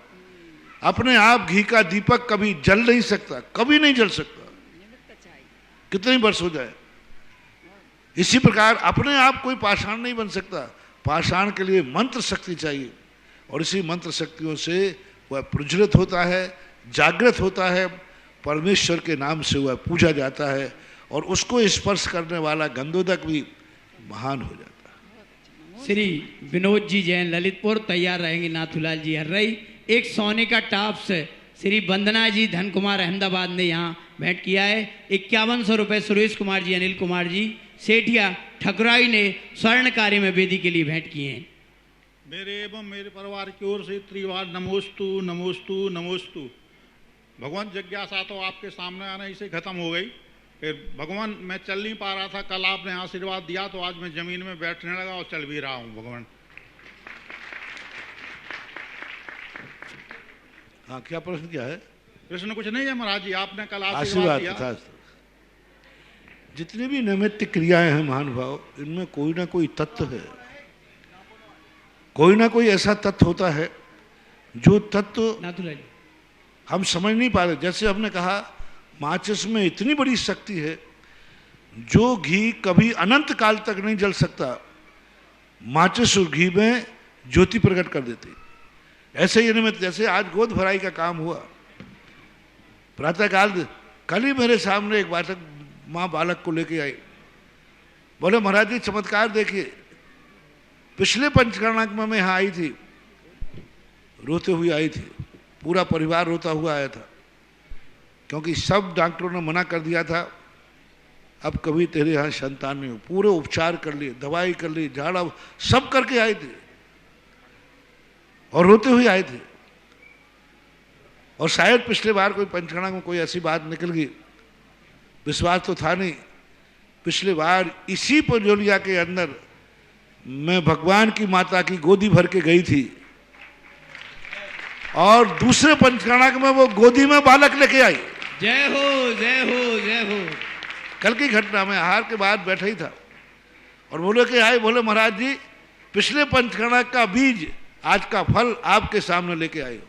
अपने आप घी का दीपक कभी जल नहीं सकता, कभी नहीं जल सकता, कितने वर्ष हो जाए। इसी प्रकार अपने आप कोई पाषाण नहीं बन सकता। पाषाण के लिए मंत्र शक्ति चाहिए और इसी मंत्र शक्तियों से वह प्रज्वलित होता है, जागृत होता है, परमेश्वर के नाम से वह पूजा जाता है और उसको स्पर्श करने वाला गंधोदक भी महान हो जाता है। श्री विनोद जी जैन ललितपुर तैयार रहेंगे, नाथूलाल जी हर्रई। एक सोने का टॉप्स श्री वंदना जी धन कुमार अहमदाबाद ने यहाँ भेंट किया है। 5100 रुपये सुरेश कुमार जी, अनिल कुमार जी सेठिया ठकुराई ने स्वर्ण कार्य में वेदी के लिए भेंट किए हैं। मेरे एवं मेरे परिवार की ओर से त्रिवार नमोस्तु नमोस्तु नमोस्तु। भगवान जिज्ञासा तो आपके सामने आने से खत्म हो गई। फिर भगवान मैं चल नहीं पा रहा था, कल आपने आशीर्वाद दिया तो आज मैं जमीन में बैठने लगा और चल भी रहा हूँ। भगवान हाँ, क्या प्रश्न क्या है? प्रश्न कुछ नहीं है महाराज जी, आपने कल आशीर्वाद आशीर्वाद दिया। था। जितनी भी नैमित्तिक क्रियाएं हैं महानुभाव, इनमें कोई ना कोई तत्व है, कोई ना कोई ऐसा तत्व होता है जो तत्व नाथूलाल जी हम समझ नहीं पा रहे। जैसे हमने कहा माचिस में इतनी बड़ी शक्ति है, जो घी कभी अनंत काल तक नहीं जल सकता, माचिस और घी में ज्योति प्रकट कर देती। ऐसे ही निमित्त जैसे आज गोद भराई का काम हुआ, प्रातःकाल कल ही मेरे सामने एक बालक माँ बालक को लेके आई, बोले महाराज जी चमत्कार देखिए, पिछले पंचकर्णाक में मैं यहाँ आई थी, रोते हुए आई थी, पूरा परिवार रोता हुआ आया था, क्योंकि सब डॉक्टरों ने मना कर दिया था अब कभी तेरे यहाँ संतान नहीं हो। पूरे उपचार कर लिए, दवाई कर ली, झाड़ा सब करके आई थी और रोते हुए आए थे। और शायद पिछले बार कोई पंचकर्णाक में कोई ऐसी बात निकल गई, विश्वास तो था नहीं। पिछले बार इसी पंजोलिया के अंदर मैं भगवान की माता की गोदी भर के गई थी और दूसरे पंचकर्णाक में वो गोदी में बालक लेके आई। जय हो जय हो जय हो। कल की घटना में आहार के बाद बैठा ही था और बोले कि आए, बोले महाराज जी पिछले पंचकर्णाक का बीज आज का फल आपके सामने लेके आए हो।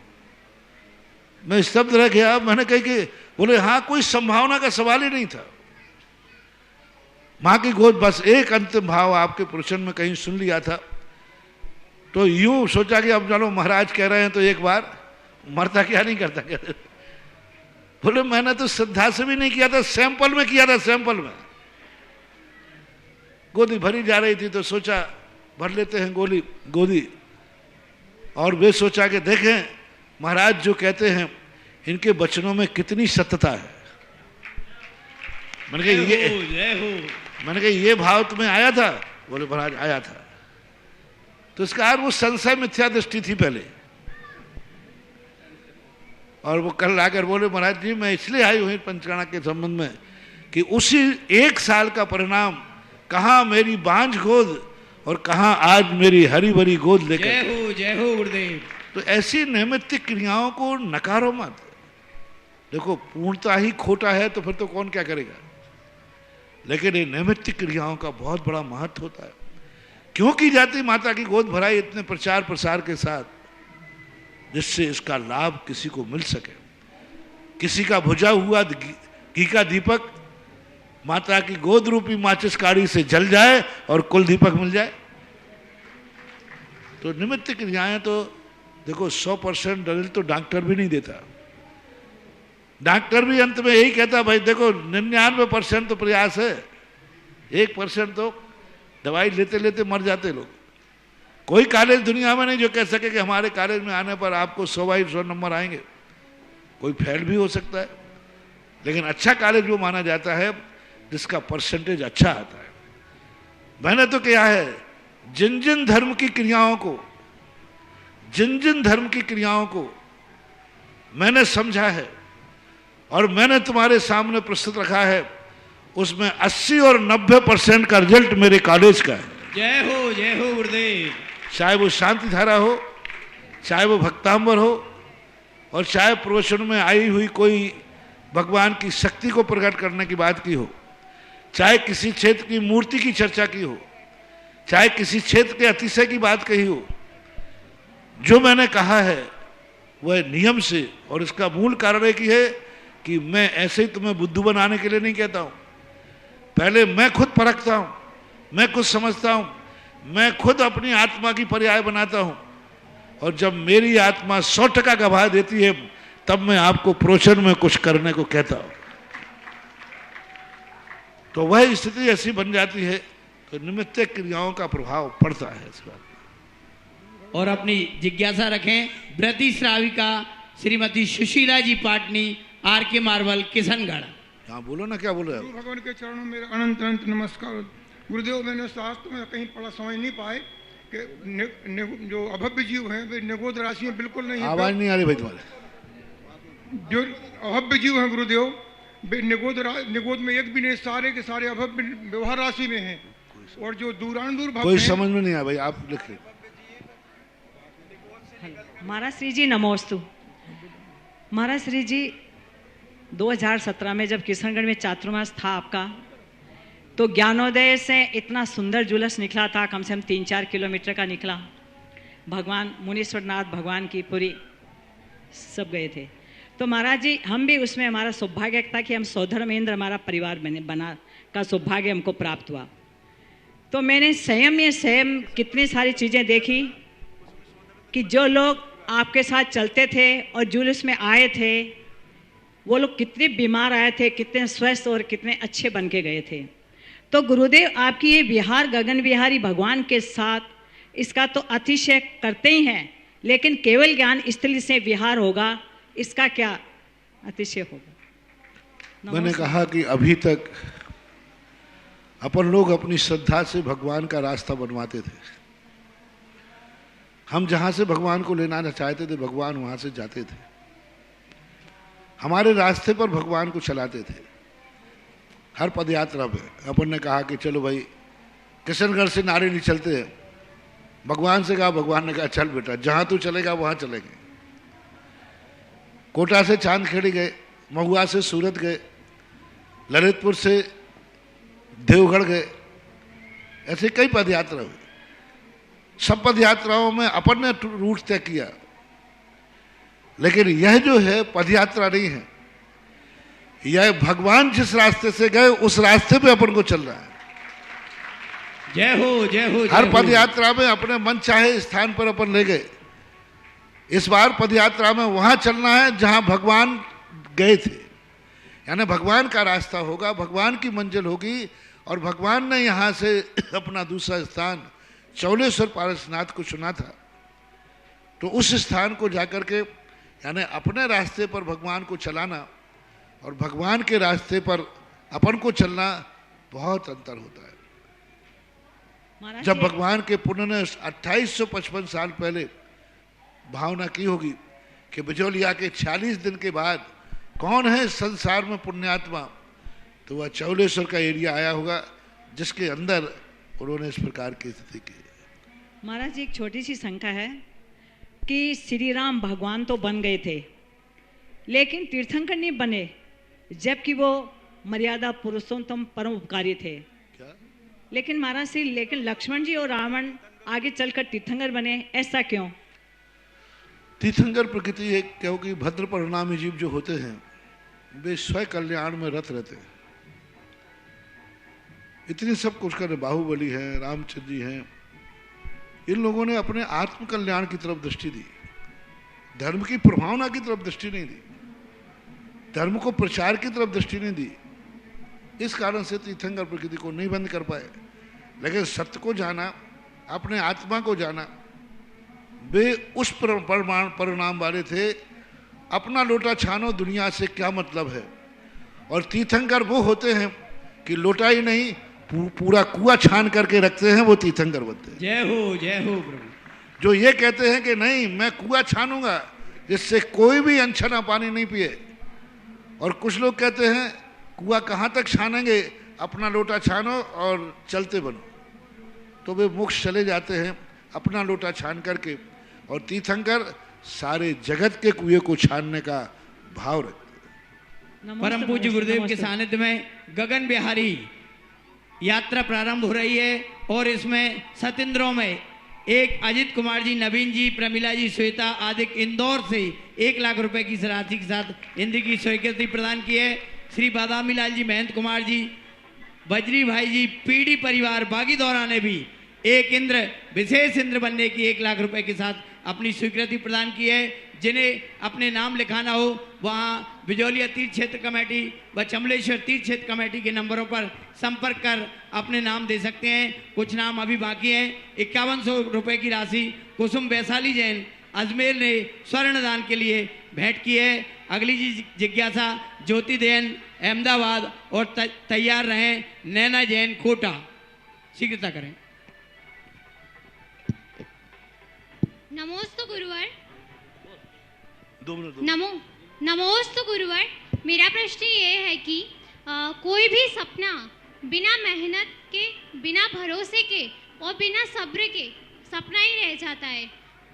मैं स्तब्ध रह गया। मैंने कही कि बोले हाँ, कोई संभावना का सवाल ही नहीं था। माँ की गोद, बस एक अंतिम भाव आपके प्रवचन में कहीं सुन लिया था तो यूं सोचा कि अब चलो महाराज कह रहे हैं तो एक बार, मरता क्या नहीं करता क्या। बोले मैंने तो श्रद्धा से भी नहीं किया था, सैंपल में किया था, सैंपल में। गोदी भरी जा रही थी तो सोचा भर लेते हैं गोदी। और वे सोचा कि देखें महाराज जो कहते हैं इनके वचनों में कितनी सत्यता है। मैंने कहा ये भाव तुम्हें आया था? बोले महाराज आया था। तो इसका अर्थ वो संशय मिथ्या दृष्टि थी पहले। और वो कल आकर बोले महाराज जी मैं इसलिए आई हुई पंचकर्णाक के संबंध में कि उसी एक साल का परिणाम, कहाँ मेरी बांझ गोद और कहाँ आज मेरी हरी भरी गोद लेकर। जय हो गुरुदेव। तो ऐसी नैमित्तिक क्रियाओं को नकारो मत। देखो पूर्णता ही खोटा है तो फिर तो कौन क्या करेगा, लेकिन ये नैमित्तिक क्रियाओं का बहुत बड़ा महत्व होता है। क्यों की जाती माता की गोद भराई इतने प्रचार प्रसार के साथ, जिससे इसका लाभ किसी को मिल सके। किसी का बुझा हुआ घी का दीपक माता की गोद रूपी माचिस काड़ी से जल जाए और कुल दीपक मिल जाए। तो निमित्त क्रियाएं तो देखो 100% दलील तो डॉक्टर भी नहीं देता। डॉक्टर भी अंत में यही कहता भाई देखो 99% तो प्रयास है, 1% तो दवाई लेते लेते मर जाते लोग। कोई कॉलेज दुनिया में नहीं जो कह सके कि हमारे कॉलेज में आने पर आपको 100/100 नंबर आएंगे। कोई फेल भी हो सकता है, लेकिन अच्छा कॉलेज वो माना जाता है जिसका परसेंटेज अच्छा आता है। मैंने तो क्या है, जिन जिन धर्म की क्रियाओं को मैंने समझा है और मैंने तुम्हारे सामने प्रस्तुत रखा है, उसमें 80 और 90% का रिजल्ट मेरे कॉलेज का है। जय हो गुरुदेव। चाहे वो शांति धारा हो, चाहे वो भक्तांबर हो, और चाहे प्रवचन में आई हुई कोई भगवान की शक्ति को प्रकट करने की बात की हो, चाहे किसी क्षेत्र की मूर्ति की चर्चा की हो, चाहे किसी क्षेत्र के अतिशय की बात कही हो, जो मैंने कहा है वह नियम से। और इसका मूल कारण एक ही है कि मैं ऐसे ही तुम्हें बुद्धू बनाने के लिए नहीं कहता हूं। पहले मैं खुद परखता हूं, मैं खुद समझता हूं, मैं खुद अपनी आत्मा की पर्याय बनाता हूं, और जब मेरी आत्मा 100% गवाह देती है तब मैं आपको प्रोचन में कुछ करने को कहता हूं। तो वह स्थिति ऐसी बन जाती है कि निमित्त क्रियाओं का प्रभाव पड़ता है इस बात में। और अपनी जिज्ञासा रखें। व्रती श्राविका श्रीमती सुशीला जी पाटनी, आर के मार्बल, किशनगढ़। हाँ बोलो ना, क्या बोल रहे हो? भगवान के चरणों में अनंत अनंत नमस्कार। गुरुदेव, मैंने शास्त्र में कहीं पढ़ा, समझ नहीं पाए कि जो अभव्य जीव हैं वे निगोद राशि में बिल्कुल नहीं है। आवाज नहीं आ रही भाई तुम्हारे। जो अभव्य जीव हैं गुरुदेव, वे निगोद में एक भी नहीं, सारे के सारे अभव्य व्यवहार राशि में हैं। और जो दूरान भक्त कोई हैं, समझ में नहीं आया भाई, आप लिखिए। महाराज श्री जी नमोस्तु। महाराज श्री जी 2017 में जब किशनगढ़ में चातुर्मास था आपका, तो ज्ञानोदय से इतना सुंदर जुलूस निकला था, कम से कम 3-4 किलोमीटर का निकला। भगवान मुनीश्वरनाथ भगवान की पूरी सब गए थे। तो महाराज जी हम भी उसमें, हमारा सौभाग्य था कि हम सौधर्मेंद्र हमारा परिवार बना का सौभाग्य हमको प्राप्त हुआ। तो मैंने संयम कितनी सारी चीज़ें देखी कि जो लोग आपके साथ चलते थे और जुलूस में आए थे, वो लोग कितने बीमार आए थे, कितने स्वस्थ और कितने अच्छे बन के गए थे। तो गुरुदेव आपकी ये विहार गगन विहारी भगवान के साथ, इसका तो अतिशय करते ही हैं, लेकिन केवल ज्ञान स्थली से विहार होगा, इसका क्या अतिशय होगा? मैंने कहा कि अभी तक अपन लोग अपनी श्रद्धा से भगवान का रास्ता बनवाते थे। हम जहां से भगवान को लेना चाहते थे, भगवान वहां से जाते थे। हमारे रास्ते पर भगवान को चलाते थे। हर पदयात्रा में अपन ने कहा कि चलो भाई किशनगढ़ से नारेली चलते हैं। भगवान से कहा, भगवान ने कहा चल बेटा, जहां तू चलेगा वहां चलेंगे। कोटा से चांदखेड़ी गए, महुआ से सूरत गए, ललितपुर से देवगढ़ गए। ऐसे कई पदयात्रा हुई। सब पदयात्राओं में अपन ने रूट तय किया, लेकिन यह जो है पदयात्रा नहीं है, यह भगवान जिस रास्ते से गए उस रास्ते पे अपन को चल रहा है। जय हो जय हो। हर पदयात्रा में अपने मन चाहे स्थान पर अपन ले गए। इस बार पदयात्रा में वहां चलना है जहां भगवान गए थे, यानी भगवान का रास्ता होगा, भगवान की मंजिल होगी। और भगवान ने यहां से अपना दूसरा स्थान चौलेश्वर पारसनाथ को चुना था। तो उस स्थान को जाकर के, यानी अपने रास्ते पर भगवान को चलाना और भगवान के रास्ते पर अपन को चलना बहुत अंतर होता है। जब भगवान के पुण्य ने 2855 साल पहले भावना की होगी कि बिजौलिया के 40 दिन के बाद कौन है संसार में पुण्यात्मा, तो वह चौलेश्वर का एरिया आया होगा जिसके अंदर उन्होंने इस प्रकार की स्थिति की। महाराज जी एक छोटी सी शंका है कि श्री राम भगवान तो बन गए थे, लेकिन तीर्थंकर नहीं बने, जबकि वो मर्यादा पुरुषोत्तम परम उपकारी थे। क्या? लेकिन महाराज जी, लेकिन लक्ष्मण जी और रावण आगे चलकर तीर्थंकर बने, ऐसा क्यों? तीर्थंकर प्रकृति है, क्योंकि भद्र परिणामी जीव जो होते हैं वे स्वयं कल्याण में रत रहते हैं। इतनी सब कुछ कर, बाहुबली हैं, रामचंद्र जी हैं, इन लोगों ने अपने आत्म कल्याण की तरफ दृष्टि दी, धर्म की प्रभावना की तरफ दृष्टि नहीं दी, धर्म को प्रचार की तरफ दृष्टि नहीं दी। इस कारण से तीर्थंकर प्रकृति को नहीं बंद कर पाए। लेकिन सत्य को जाना, अपने आत्मा को जाना, वे उस परिणाम वाले थे। अपना लोटा छानो, दुनिया से क्या मतलब है। और तीर्थंकर वो होते हैं कि लोटा ही नहीं, पूरा कुआं छान करके रखते हैं, वो तीर्थंकर बनते हैं। जय हो प्रभु। जो ये कहते हैं कि नहीं मैं कुआं छानूंगा जिससे कोई भी अनछना पानी नहीं पिए, और कुछ लोग कहते हैं कुआं कहाँ तक छानेंगे, अपना लोटा छानो और चलते बनो, तो वे मोक्ष चले जाते हैं अपना लोटा छान करके। और तीर्थंकर सारे जगत के कुएं को छानने का भाव रखते हैं। परम पूज्य गुरुदेव के सानिध्य में गगन बिहारी यात्रा प्रारंभ हो रही है, और इसमें सतेंद्रों में एक अजित कुमार जी, नवीन जी, प्रमिला जी, श्वेता आदि इंदौर से 1 लाख रुपए की राशि के साथ इंद्र की स्वीकृति प्रदान की है। श्री बादामी लाल जी, महंत कुमार जी, बजरी भाई जी, पीडी परिवार बागीदौरा ने भी एक इंद्र, विशेष इंद्र बनने की 1 लाख रुपए के साथ अपनी स्वीकृति प्रदान की है। जिन्हें अपने नाम लिखाना हो वहाँ बिजौलिया तीर्थ क्षेत्र कमेटी व चमलेश्वर तीर्थ क्षेत्र कमेटी के नंबरों पर संपर्क कर अपने नाम दे सकते हैं। कुछ नाम अभी बाकी हैं। 5100 रुपये की राशि कुसुम वैशाली जैन अजमेर ने स्वर्ण दान के लिए भेंट की है। अगली जिज्ञासा ज्योति जैन अहमदाबाद और तैयार रहें नैना जैन कोटा। शीघ्रता करें। नमोस्तु गुरुवर। 2 मिनट नमोस्तु गुरुवर। मेरा प्रश्न ये है कि कोई भी सपना बिना मेहनत के, बिना भरोसे के और बिना सब्र के सपना ही रह जाता है।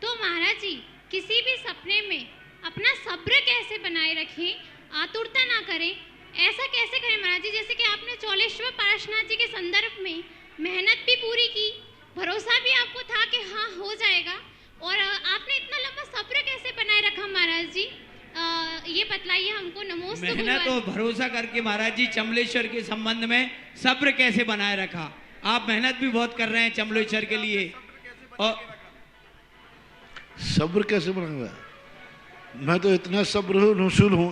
तो महाराज जी किसी भी सपने में अपना सब्र कैसे बनाए रखें, आतुरता ना करें, ऐसा कैसे करें महाराज जी? जैसे कि आपने चौलेश्वर पार्श्वनाथ जी के संदर्भ में मेहनत भी पूरी की, भरोसा भी आपको था कि हाँ हो जाएगा, और आपने इतना लंबा सब्र कैसे बनाए रखा महाराज जी? ये बतलाइए हमको। नमोस्तु मेहनत और भरोसा करके महाराज जी चमलेश्वर के संबंध में सब्र कैसे बनाए रखा? आप मेहनत भी बहुत कर रहे हैं चमलेश्वर के लिए, और सब्र कैसे बनाऊंगा? मैं तो इतना सब्र नसूल हूं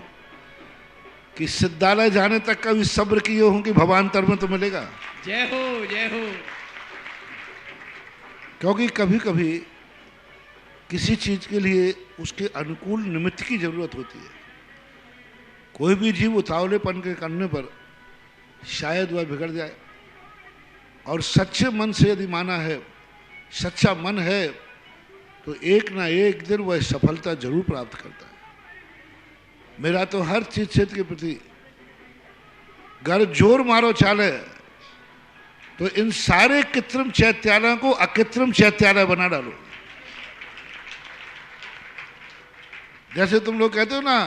कि सिद्धालय जाने तक का भी सब्र किए हूं कि भवान्तर में तो मिलेगा। जय हो जय हो। क्योंकि कभी कभी किसी चीज के लिए उसके अनुकूल निमित्त की जरूरत होती है। कोई भी जीव उतावलेपन के करने पर शायद वह बिगड़ जाए, और सच्चे मन से यदि माना है, सच्चा मन है, तो एक ना एक दिन वह सफलता जरूर प्राप्त करता है। मेरा तो हर चीज क्षेत्र के प्रति गर जोर मारो चाले तो इन सारे कृत्रिम चैत्यालयों को अकृत्रिम चैत्यालय बना डालो। जैसे तुम लोग कहते हो ना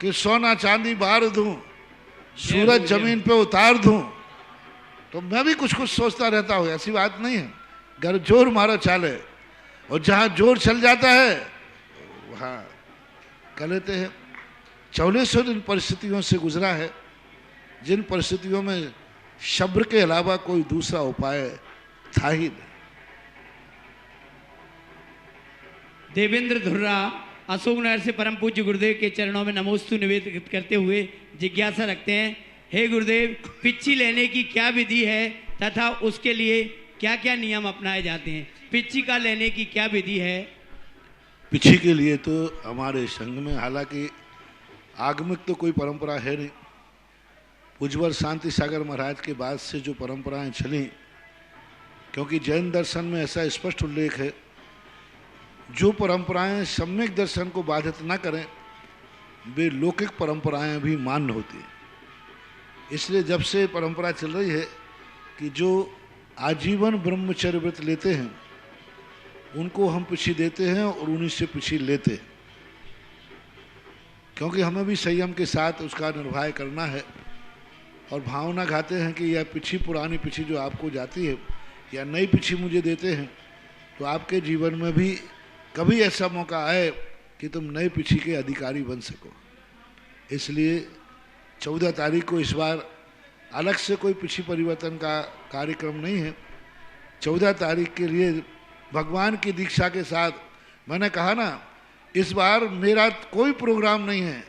कि सोना चांदी बार दूं, सूरज जमीन पे उतार दूं, तो मैं भी कुछ कुछ सोचता रहता हूं। ऐसी बात नहीं है, गर जोर मारो चाले, और जहां जोर चल जाता है वहां कर लेते हैं। चौलेश्वर इन परिस्थितियों से गुजरा है जिन परिस्थितियों में सब्र के अलावा कोई दूसरा उपाय था ही नहीं। देवेंद्र धुर्रा अशोकनगर से परम पूज्य गुरुदेव के चरणों में नमोस्तु निवेदित करते हुए जिज्ञासा रखते हैं। हे गुरुदेव, पिच्ची लेने की क्या विधि है तथा उसके लिए क्या क्या नियम अपनाए जाते हैं? पिच्ची का लेने की क्या विधि है? पिछी के लिए तो हमारे संघ में हालांकि आगमिक तो कोई परंपरा है नहीं। पूज्यवर शांति सागर महाराज के बाद से जो परंपराएं चली, क्योंकि जैन दर्शन में ऐसा स्पष्ट उल्लेख है, जो परंपराएं सम्यक दर्शन को बाधित न करें वे लौकिक परंपराएं भी मान्य होती हैं। इसलिए जब से परंपरा चल रही है कि जो आजीवन ब्रह्मचर्य व्रत लेते हैं उनको हम पिछी देते हैं और उन्हीं से पिछी लेते हैं, क्योंकि हमें भी संयम के साथ उसका निर्वाह करना है। और भावना खाते हैं कि यह पिछी, पुरानी पिछी जो आपको जाती है या नई पिछी मुझे देते हैं, तो आपके जीवन में भी कभी ऐसा मौका आए कि तुम नई पिछी के अधिकारी बन सको। इसलिए 14 तारीख को इस बार अलग से कोई पिछी परिवर्तन का कार्यक्रम नहीं है। 14 तारीख के लिए भगवान की दीक्षा के साथ, मैंने कहा ना, इस बार मेरा कोई प्रोग्राम नहीं है।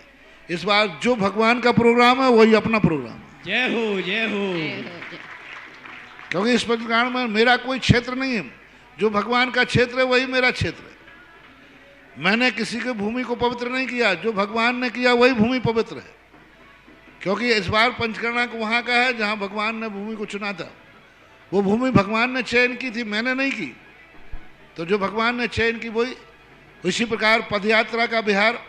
इस बार जो भगवान का प्रोग्राम है वही अपना प्रोग्राम है। जय हो जय हो। क्योंकि इस प्रकार में मेरा कोई क्षेत्र नहीं है, जो भगवान का क्षेत्र है वही मेरा क्षेत्र है। मैंने किसी के भूमि को पवित्र नहीं किया, जो भगवान ने किया वही भूमि पवित्र है। क्योंकि इस बार पंचकर्णक वहाँ का है जहाँ भगवान ने भूमि को चुना था। वो भूमि भगवान ने चयन की थी, मैंने नहीं की। तो जो भगवान ने चयन की वही। इसी प्रकार पदयात्रा का बिहार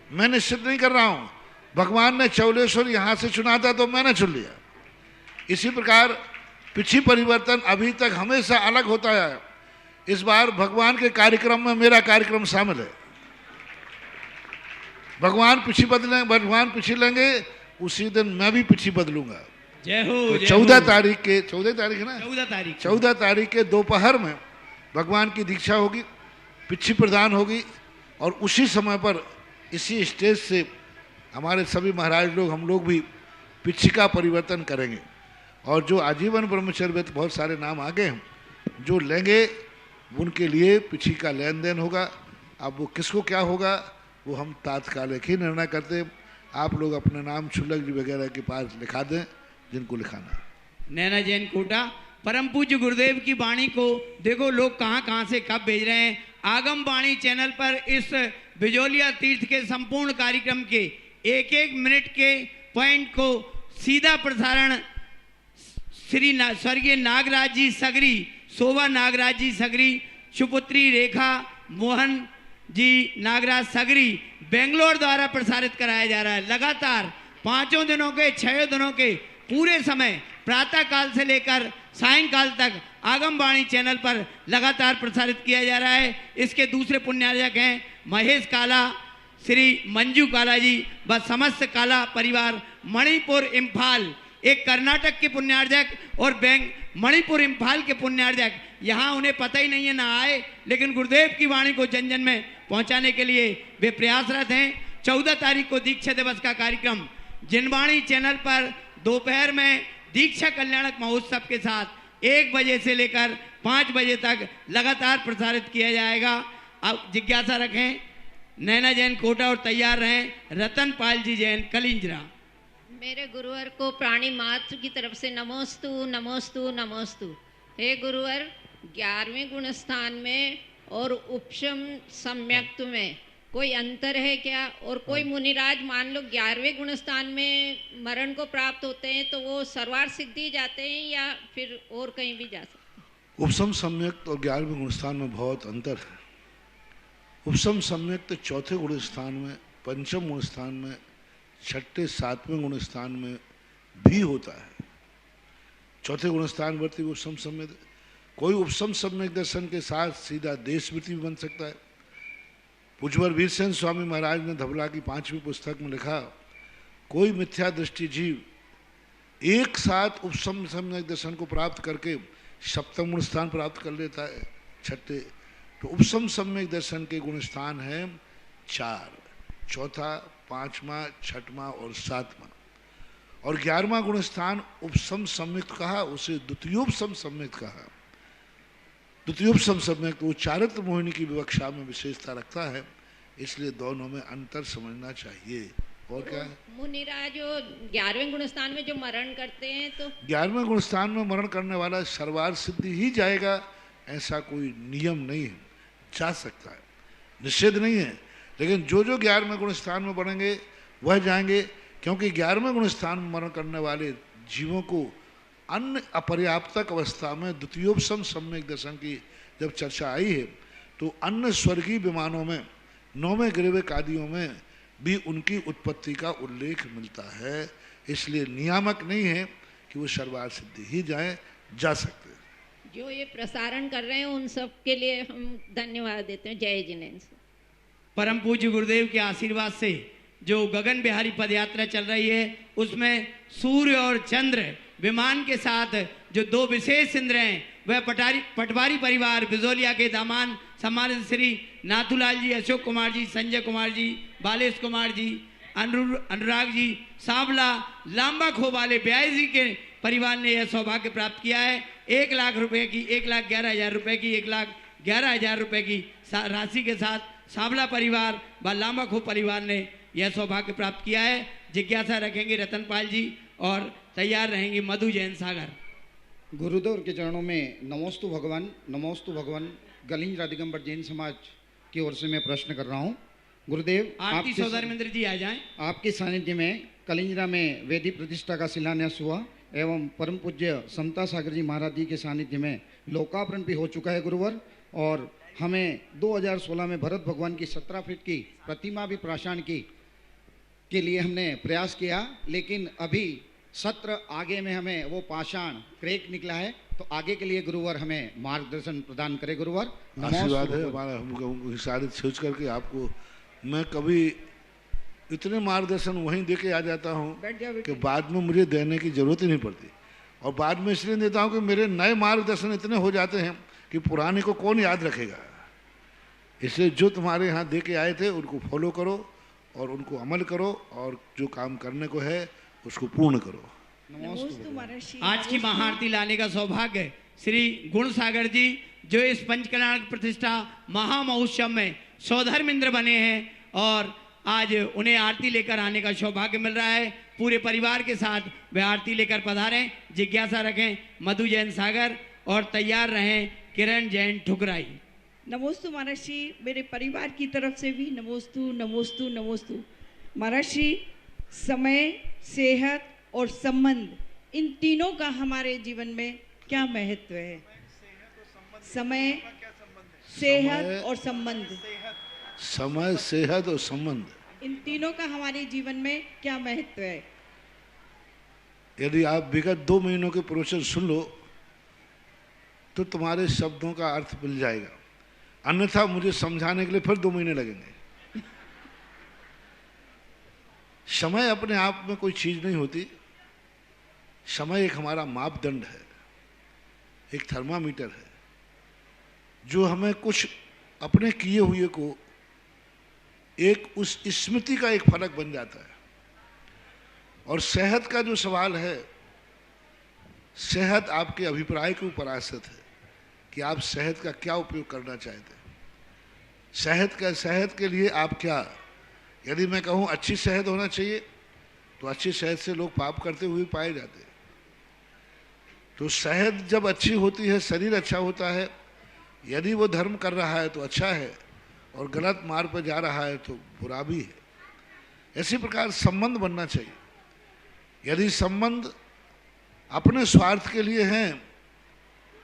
मैं निश्चित नहीं कर रहा हूँ, भगवान ने चौलेश्वर यहाँ से चुना था तो मैंने चुन लिया। इसी प्रकार पिछी परिवर्तन अभी तक हमेशा अलग होता है। इस बार भगवान के कार्यक्रम में मेरा कार्यक्रम शामिल है। भगवान पिछी बदलें, भगवान पिछी लेंगे, उसी दिन मैं भी पिछी बदलूंगा। जय हो। तो 14 तारीख के, 14 तारीख है ना, 14 तारीख के दोपहर में भगवान की दीक्षा होगी, पिछी प्रदान होगी, और उसी समय पर इसी स्टेज से हमारे सभी महाराज लोग, हम लोग भी पिछी का परिवर्तन करेंगे। और जो आजीवन ब्रह्मचर्य व्रत, बहुत सारे नाम आ गए हैं, जो लेंगे उनके लिए पिछी का लेन देन होगा। अब वो किसको क्या होगा वो हम तात्कालिक ही निर्णय करते। आप लोग अपने नाम शुल्लक जी वगैरह के पास लिखा दें जिनको लिखाना है। नैना जैन कोटा, परम पूज्य गुरुदेव की वाणी को देखो लोग कहाँ कहाँ से कब भेज रहे हैं। आगम वाणी चैनल पर इस बिजोलिया तीर्थ के संपूर्ण कार्यक्रम के एक एक मिनट के पॉइंट को सीधा प्रसारण श्री स्वर्गीय नागराज जी सगरी, शोभा नागराज जी सगरी, सुपुत्री रेखा मोहन जी नागराज सगरी बेंगलोर द्वारा प्रसारित कराया जा रहा है। लगातार 5 दिनों के 6 दिनों के पूरे समय प्रातः काल से लेकर सायंकाल तक आगमवाणी चैनल पर लगातार प्रसारित किया जा रहा है। इसके दूसरे पुण्यार्जक हैं महेश काला, श्री मंजू काला जी व समस्त काला परिवार, मणिपुर इम्फाल। एक कर्नाटक के पुण्यार्जक और मणिपुर इम्फाल के पुण्यार्जक, यहाँ उन्हें पता ही नहीं है ना आए, लेकिन गुरुदेव की वाणी को जन जन में पहुंचाने के लिए वे प्रयासरत हैं। 14 तारीख को दीक्षा दिवस का कार्यक्रम जिनवाणी चैनल पर दोपहर में दीक्षा कल्याणक महोत्सव के साथ 1 बजे से लेकर 5 बजे तक लगातार प्रसारित किया जाएगा। अब जिज्ञासा रखें। नैना जैन कोटा और तैयार रहें रतन पाल जी जैन कलिंजरा। मेरे गुरुवर को प्राणी मात्र की तरफ से नमोस्तु नमोस्तु नमोस्तु। हे गुरुवर, 11वें गुण स्थान में और उपशम सम्यक्त में कोई अंतर है क्या? और कोई मुनिराज मान लो 11वें गुण स्थान में मरण को प्राप्त होते हैं तो वो सर्वार्थ सिद्धि जाते हैं या फिर और कहीं भी जा सकते हैं? उपशम सम्यक्त और 11वें गुण स्थान में बहुत अंतर है। उपशम सम्यक्त 4थे गुण स्थान में, 5वें गुण स्थान में, 6ठे 7वें गुण स्थान में भी होता है। 4थे गुण स्थान वर्ती उपशम सम्यक। कोई उपशम सम्यक दर्शन के साथ सीधा देशवृत्ति भी बन सकता है। पूज्यवर वीरसेन स्वामी महाराज ने धबला की 5वीं पुस्तक में लिखा, कोई मिथ्या दृष्टि जीव एक साथ उपशम सम्यक दर्शन को प्राप्त करके 7वें गुण स्थान प्राप्त कर लेता है। 6ठे तो उपशम सम्यक दर्शन के गुण स्थान है 4, 4था, 5वां, 6वां और 7वां। और 11वां गुण स्थान उपशम सम्यक कहा, उसे द्वितीयोपशम सम्यक कहा। द्वितीयोपशम सम्यक वो चारित्र मोहिनी की विवक्षा में विशेषता रखता है, इसलिए दोनों में अंतर समझना चाहिए। और क्या है? मुनिराज जो 11वें गुण स्थान में जो मरण करते हैं तो 11वें गुण स्थान में मरण करने वाला सर्वार्थ सिद्धि ही जाएगा, ऐसा कोई नियम नहीं है। जा सकता है, निषेध नहीं है, लेकिन जो 11वें गुण स्थान में बढ़ेंगे वह जाएंगे, क्योंकि 11वें गुण स्थान में मरण करने वाले जीवों को अन्य अपर्याप्तक अवस्था में द्वितीयोपशम सम्यक दर्शन की जब चर्चा आई है तो अन्य स्वर्गीय विमानों में 9वें ग्रहवेक आदियों में भी उनकी उत्पत्ति का उल्लेख मिलता है। इसलिए नियामक नहीं है कि वो सर्वार्थ सिद्धि ही जाए, जा सकते हैं। जो ये प्रसारण कर रहे हैं उन सब के लिए हम धन्यवाद देते हैं। जय जिनेन्द्र। परम पूज्य गुरुदेव के आशीर्वाद से जो गगन बिहारी पद यात्रा चल रही है उसमें सूर्य और चंद्र विमान के साथ जो 2 विशेष इंद्र हैं वह पटवारी परिवार बिजोलिया के दामान सम्मानित श्री नाथूलाल जी, अशोक कुमार जी, संजय कुमार जी, बालेश कुमार जी, अनुराग जी, सांवला, लांबा खो वाले ब्याई जी के परिवार ने यह सौभाग्य प्राप्त किया है। 1 लाख रुपए की, 1,11,000 रुपए की, 1,11,000 रुपए की राशि के साथ सांवला परिवार व लांबा खो परिवार ने यह सौभाग्य प्राप्त किया है। जिज्ञासा रखेंगे रतनपाल जी और तैयार रहेंगे मधु जैन सागर। गुरुदेव के चरणों में नमोस्तु भगवान गलिंजरा दिगंबर जैन समाज की ओर से मैं प्रश्न कर रहा हूँ। गुरुदेव, आरती सौधर्मेंद्र जी आ जाएं। आपके सानिध्य में कलिंजरा में वेदी प्रतिष्ठा का शिलान्यास हुआ एवं परम पूज्य समता सागर जी महाराज जी के सानिध्य में लोकार्पण भी हो चुका है गुरुवर। और हमें 2016 में भरत भगवान की 17 फीट की प्रतिमा भी प्राशान की के लिए हमने प्रयास किया, लेकिन अभी सत्र आगे में हमें वो पाषाण क्रैक निकला है, तो आगे के लिए गुरुवर हमें मार्गदर्शन प्रदान करे। गुरुवर आशीर्वाद है हमारा, हमको सारे सोच करके आपको मैं कभी इतने मार्गदर्शन वहीं दे के आ जाता हूँ कि बाद में मुझे देने की जरूरत ही नहीं पड़ती। और बाद में इसलिए देता हूँ कि मेरे नए मार्गदर्शन इतने हो जाते हैं कि पुराने को कौन याद रखेगा। इसलिए जो तुम्हारे यहाँ दे के आए थे उनको फॉलो करो और उनको अमल करो और जो काम करने को है उसको पूर्ण करो। आज की महाआरती लाने का सौभाग्य श्री गुण सागर जी जो इस पंचकल्याणक प्रतिष्ठा महामहोत्सव में सौधर्मेंद्र बने हैं और आज उन्हें आरती लेकर आने का सौभाग्य मिल रहा है। पूरे परिवार के साथ वे आरती लेकर पधारें, जिज्ञासा रखें मधु जैन सागर और तैयार रहें किरण जैन ठुकराई। नमोस्तु महाराज जी, मेरे परिवार की तरफ से भी नमोस्तु नमोस्तु नमोस्तु। महाराज जी, समय, सेहत और संबंध, इन तीनों का हमारे जीवन में क्या महत्व है? समय, सेहत और संबंध। समय, सेहत और संबंध, इन तीनों का हमारे जीवन में क्या महत्व है? यदि आप विगत 2 महीनों के प्रवचन सुन लो तो तुम्हारे शब्दों का अर्थ मिल जाएगा, अन्यथा मुझे समझाने के लिए फिर 2 महीने लगेंगे। समय अपने आप में कोई चीज नहीं होती। समय एक हमारा मापदंड है, एक थर्मामीटर है, जो हमें कुछ अपने किए हुए को एक उस स्मृति का एक फलक बन जाता है। और सेहत का जो सवाल है, सेहत आपके अभिप्राय के ऊपर आश्रित है कि आप सेहत का क्या उपयोग करना चाहते हैं। सेहत के लिए आप क्या, यदि मैं कहूँ अच्छी सेहत होना चाहिए तो अच्छी सेहत से लोग पाप करते हुए पाए जाते हैं। तो सेहत जब अच्छी होती है, शरीर अच्छा होता है, यदि वो धर्म कर रहा है तो अच्छा है और गलत मार्ग पर जा रहा है तो बुरा भी है। इसी प्रकार संबंध बनना चाहिए। यदि संबंध अपने स्वार्थ के लिए हैं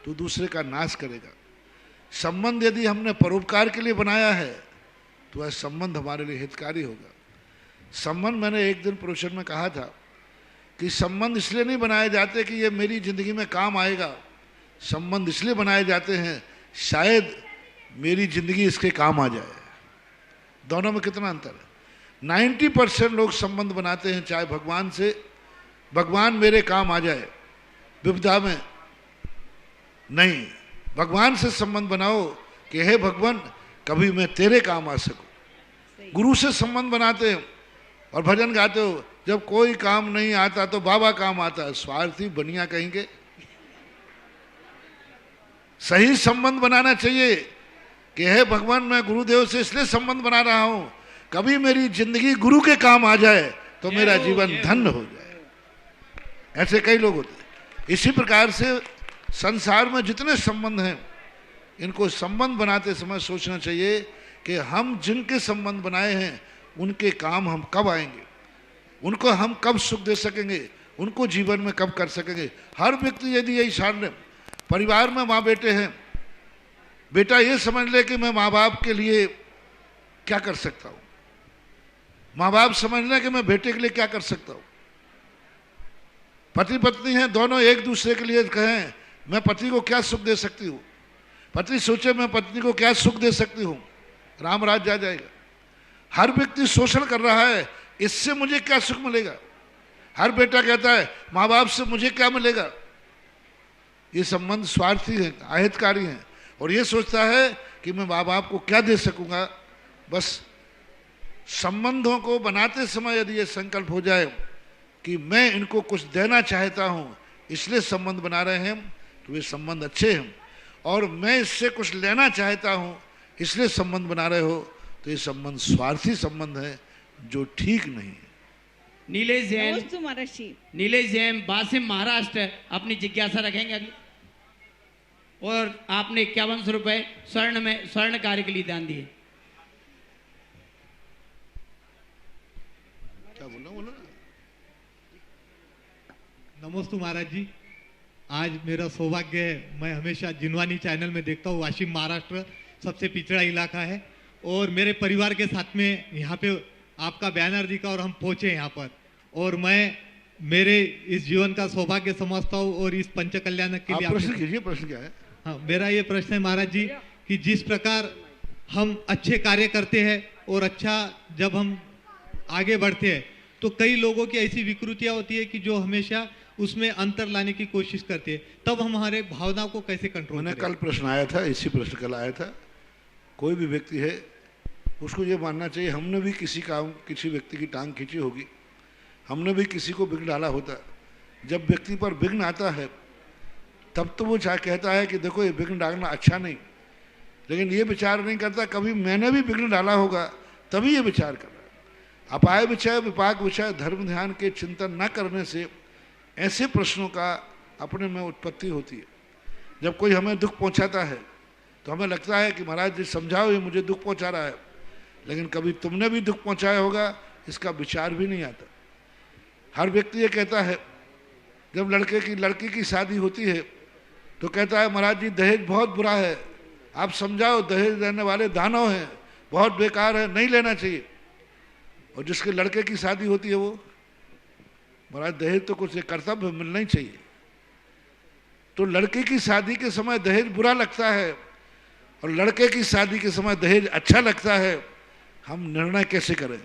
तो दूसरे का नाश करेगा। संबंध यदि हमने परोपकार के लिए बनाया है तो वह संबंध हमारे लिए हितकारी होगा। संबंध, मैंने एक दिन प्रवचन में कहा था कि संबंध इसलिए नहीं बनाए जाते कि ये मेरी जिंदगी में काम आएगा। संबंध इसलिए बनाए जाते हैं शायद मेरी जिंदगी इसके काम आ जाए। दोनों में कितना अंतर है? 90% लोग संबंध बनाते हैं चाहे भगवान से, भगवान मेरे काम आ जाए, विपदा में नहीं, भगवान से संबंध बनाओ कि हे भगवान कभी मैं तेरे काम आ सकूं। गुरु से संबंध बनाते हैं और भजन गाते हो, जब कोई काम नहीं आता तो बाबा काम आता है। स्वार्थी बनिया कहेंगे। सही संबंध बनाना चाहिए कि हे भगवान मैं गुरुदेव से इसलिए संबंध बना रहा हूं, कभी मेरी जिंदगी गुरु के काम आ जाए तो मेरा जीवन धन्य हो जाए। ऐसे कई लोग होते हैं। इसी प्रकार से संसार में जितने संबंध हैं, इनको संबंध बनाते समय सोचना चाहिए कि हम जिनके संबंध बनाए हैं उनके काम हम कब आएंगे, उनको हम कब सुख दे सकेंगे, उनको जीवन में कब कर सकेंगे। हर व्यक्ति यदि यही ठान ले, परिवार में माँ बेटे हैं, बेटा ये समझ ले कि मैं माँ बाप के लिए क्या कर सकता हूँ, माँ बाप समझ ले कि मैं बेटे के लिए क्या कर सकता हूँ। पति पत्नी हैं, दोनों एक दूसरे के लिए कहें मैं पति को क्या सुख दे सकती हूँ, पति सोचे मैं पत्नी को क्या सुख दे सकती हूँ, राम राज जा जाएगा। हर व्यक्ति शोषण कर रहा है, इससे मुझे क्या सुख मिलेगा। हर बेटा कहता है माँ बाप से मुझे क्या मिलेगा। ये संबंध स्वार्थी है, अहितकारी है, और ये सोचता है कि मैं माँ बाप को क्या दे सकूंगा। बस संबंधों को बनाते समय यदि ये संकल्प हो जाए कि मैं इनको कुछ देना चाहता हूँ इसलिए संबंध बना रहे हैं, तो ये संबंध अच्छे हैं। और मैं इससे कुछ लेना चाहता हूँ इसलिए संबंध बना रहे हो, तो ये संबंध स्वार्थी संबंध है जो ठीक नहीं है। नीलेश जैन वासिम महाराष्ट्र अपनी जिज्ञासा रखेंगे अगली। और आपने 51 रुपए स्वर्ण कार्य के लिए दान दिए। क्या बोला? नमोस्तु महाराज जी, आज मेरा सौभाग्य है, मैं हमेशा जिनवानी चैनल में देखता हूँ। वाशिम महाराष्ट्र सबसे पिछड़ा इलाका है और मेरे परिवार के साथ में यहाँ पे आपका बैनर दिखा और हम पहुँचे यहाँ पर, और मैं मेरे इस जीवन का सौभाग्य समझता हूँ। और इस पंच कल्याण के लिए प्रश्न कीजिए, प्रश्न क्या है? हाँ, मेरा ये प्रश्न है महाराज जी कि जिस प्रकार हम अच्छे कार्य करते हैं और अच्छा जब हम आगे बढ़ते हैं तो कई लोगों की ऐसी विकृतियां होती है कि जो हमेशा उसमें अंतर लाने की कोशिश करते हैं, तब हम हमारे भावनाओं को कैसे कंट्रोल करें? कल प्रश्न आया था, इसी प्रश्न कल आया था। कोई भी व्यक्ति है उसको ये मानना चाहिए हमने भी किसी व्यक्ति की टांग खींची होगी, हमने भी किसी को विघ्न डाला होता। जब व्यक्ति पर विघ्न आता है तब तो वो कहता है कि देखो ये विघ्न डालना अच्छा नहीं, लेकिन ये विचार नहीं करता कभी मैंने भी विघ्न डाला होगा तभी ये विचार कर रहा है। अपाय विषय विपाक विषय धर्म ध्यान के चिंतन न करने से ऐसे प्रश्नों का अपने में उत्पत्ति होती है। जब कोई हमें दुख पहुंचाता है तो हमें लगता है कि महाराज जी समझाओ, ये मुझे दुख पहुंचा रहा है, लेकिन कभी तुमने भी दुख पहुंचाया होगा इसका विचार भी नहीं आता। हर व्यक्ति ये कहता है, जब लड़की की शादी होती है तो कहता है महाराज जी दहेज बहुत बुरा है, आप समझाओ, दहेज देने वाले दानव हैं, बहुत बेकार है, नहीं लेना चाहिए। और जिसके लड़के की शादी होती है वो महाराज दहेज तो कुछ कर्तव्य मिलना ही चाहिए। तो लड़के की शादी के समय दहेज बुरा लगता है और लड़के की शादी के समय दहेज अच्छा लगता है। हम निर्णय कैसे करें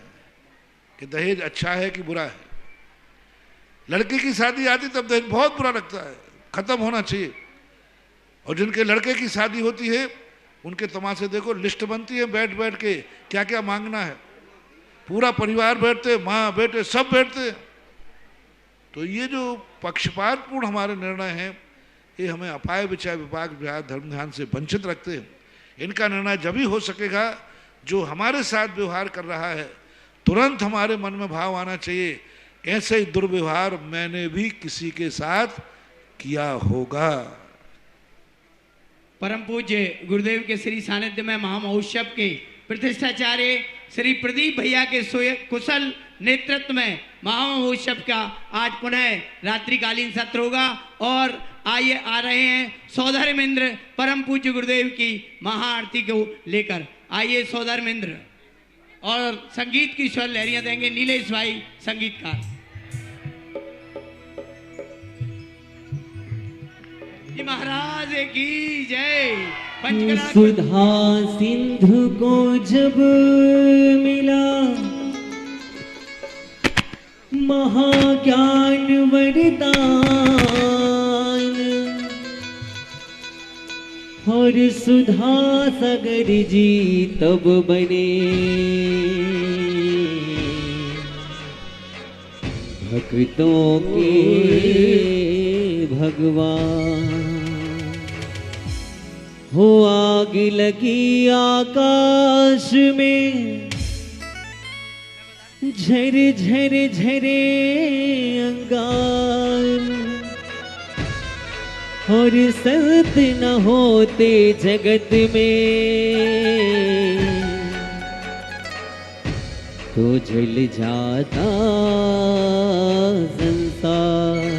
कि दहेज अच्छा है कि बुरा है? लड़की की शादी आती तब दहेज बहुत बुरा लगता है, खत्म होना चाहिए। और जिनके लड़के की शादी होती है उनके तमाशे देखो, लिस्ट बनती है बैठ बैठ के क्या क्या मांगना है, पूरा परिवार बैठते, माँ बेटे सब बैठते। तो ये जो पक्षपातपूर्ण हमारे निर्णय हैं ये हमें अपाय विचय विपाक धर्म ध्यान से वंचित रखते हैं। इनका निर्णय जब ही हो सकेगा जो हमारे साथ व्यवहार कर रहा है तुरंत हमारे मन में भाव आना चाहिए, ऐसे ही दुर्व्यवहार मैंने भी किसी के साथ किया होगा। परम पूज्य गुरुदेव के श्री सानिध्य में महामहोत्सव के प्रतिष्ठाचार्य श्री प्रदीप भैया के कुशल नेतृत्व में महामहोत्सव का आज पुनः रात्रिकालीन सत्र होगा। और आइए आ रहे हैं सौधर्मेंद्र परम पूज्य गुरुदेव की महाआरती को लेकर। आइए सौधर्मेंद्र, और संगीत की स्वर लहरियां देंगे नीलेश भाई संगीतकार। महाराज की जय। सुधा सिंधु को जब मिला महाज्ञान वरदान, और सुधा सागर जी तब बने भक्तों के भगवान। हो आग लगी आकाश में झर झर झरे अंगार, और संत न होते जगत में तो जल जाता संसार।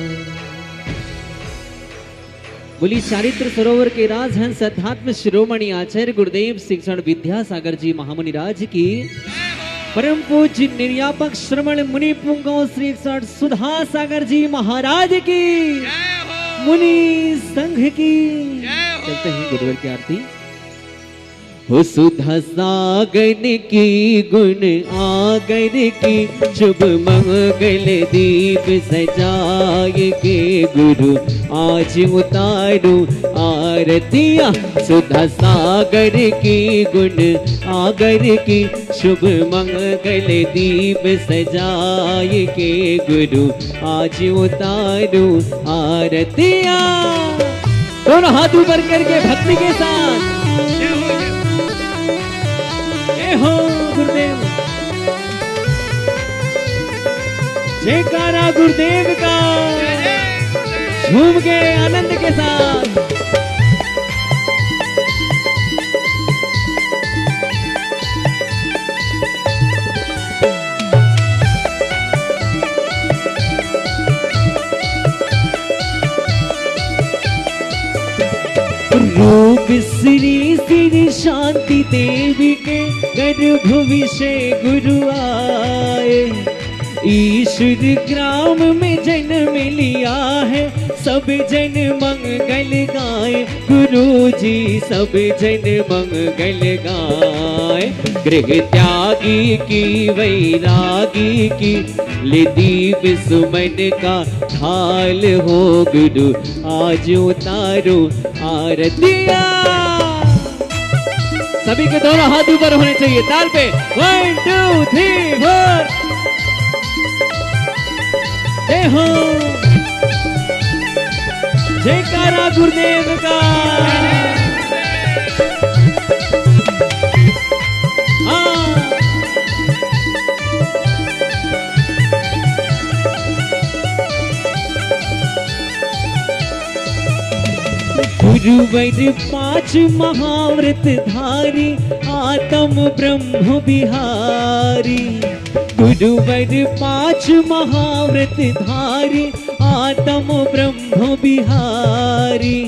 बोली चारित्र सरोवर के राजहंस अध्यात्म शिरोमणि आचार्य गुरुदेव शिक्षण विद्यासागर जी महामुनि राज की, परम पूज्य निर्यापक श्रमण मुनि पुंगव श्री सुधा सागर जी महाराज की, मुनि संघ की। चलते हैं गुरुवर की आरती। हो सुधा सागर की गुण आगर की, शुभ मंगल दीप सजाए के गुरु आज उतारू आरतियाँ। सुधा सागर की गुण आगर की, शुभ मंगल दीप सजाए के गुरु आज उतारू आरतियाँ। दोनों हाथ ऊपर करके भक्ति के साथ हो गुरुदेव, जयकारा गुरुदेव का, झूम के आनंद के साथ। रूप श्री श्री शांति देवी के गर्भ विषय गुरु आए, ईश्वर ग्राम में जन्म लिया है, सब जन मंगल गाए। गुरु जी सब जन मंगल गाए। गृह त्यागी की वैरागी की, ले दीप सुमन का ढाल हो गुरु आज उतारो आरतिया। सभी के दोनों हाथ ऊपर होने चाहिए, ताल पे 1 2 3 4। जय हो, जयकारा गुरुदेव का। हाँ गुरुवर पांच महाव्रत धारी आत्म ब्रह्म बिहारी। गुरुवर पांच महाव्रत धारी आत्म ब्रह्म बिहारी।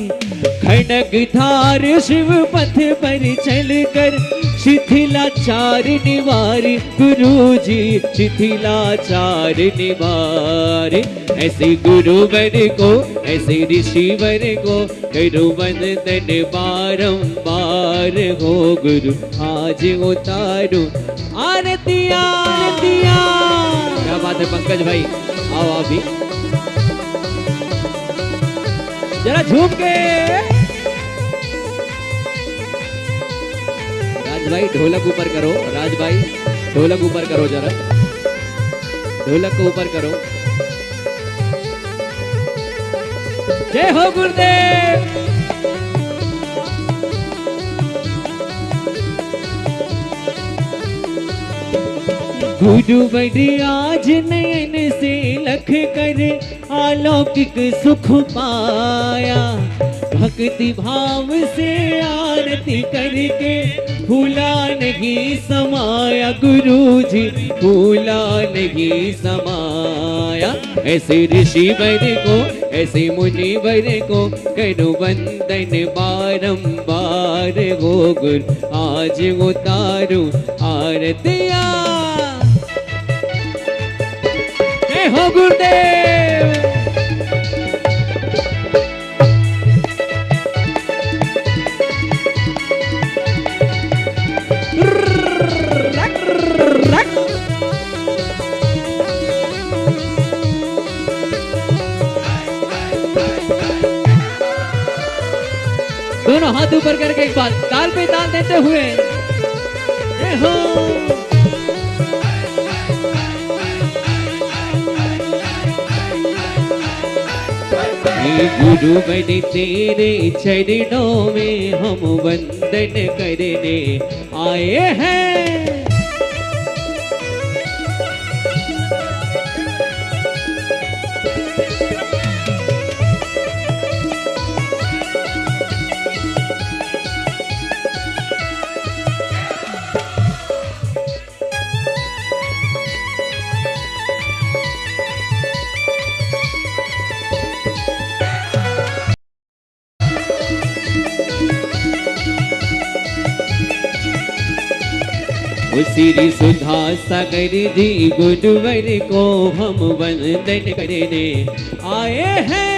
खड़ग धार शिव पथ पर चलकर शिथिलाचार निवारी। गुरुजी शिथिलाचार निवारी। ऐसे गुरुवर को ऐसे ऋषिवर को करो वंदन बारंबार हो। गुरु आज उतारो आरतिया आरतिया। क्या बात है पंकज भाई, आओ आप भी जरा झूम के। राज भाई ढोलक ऊपर करो, राज भाई ढोलक ऊपर करो, जरा ढोलक को ऊपर करो। जय हो गुरुदेव। गुरुवर आज नयन से लख कर अलौकिक सुख पाया। भक्ति भाव से आरती करके भूला नहीं समाया। गुरुजी भूला नहीं समाया। ऐसे ऋषिवर को ऐसे मुनिवर को करो वंदन बारंबार हो। गुरु आज उतारो आरतिया। जय हो गुरुदेव। दोनों हाथ ऊपर करके एक बार ताल पे ताल देते हुए जय हो। गुरु बने तेरे चरणों में हम वंदन करने आए हैं। श्री सुधा सागर जी गुरुवर को हम वंदन करने आए हैं।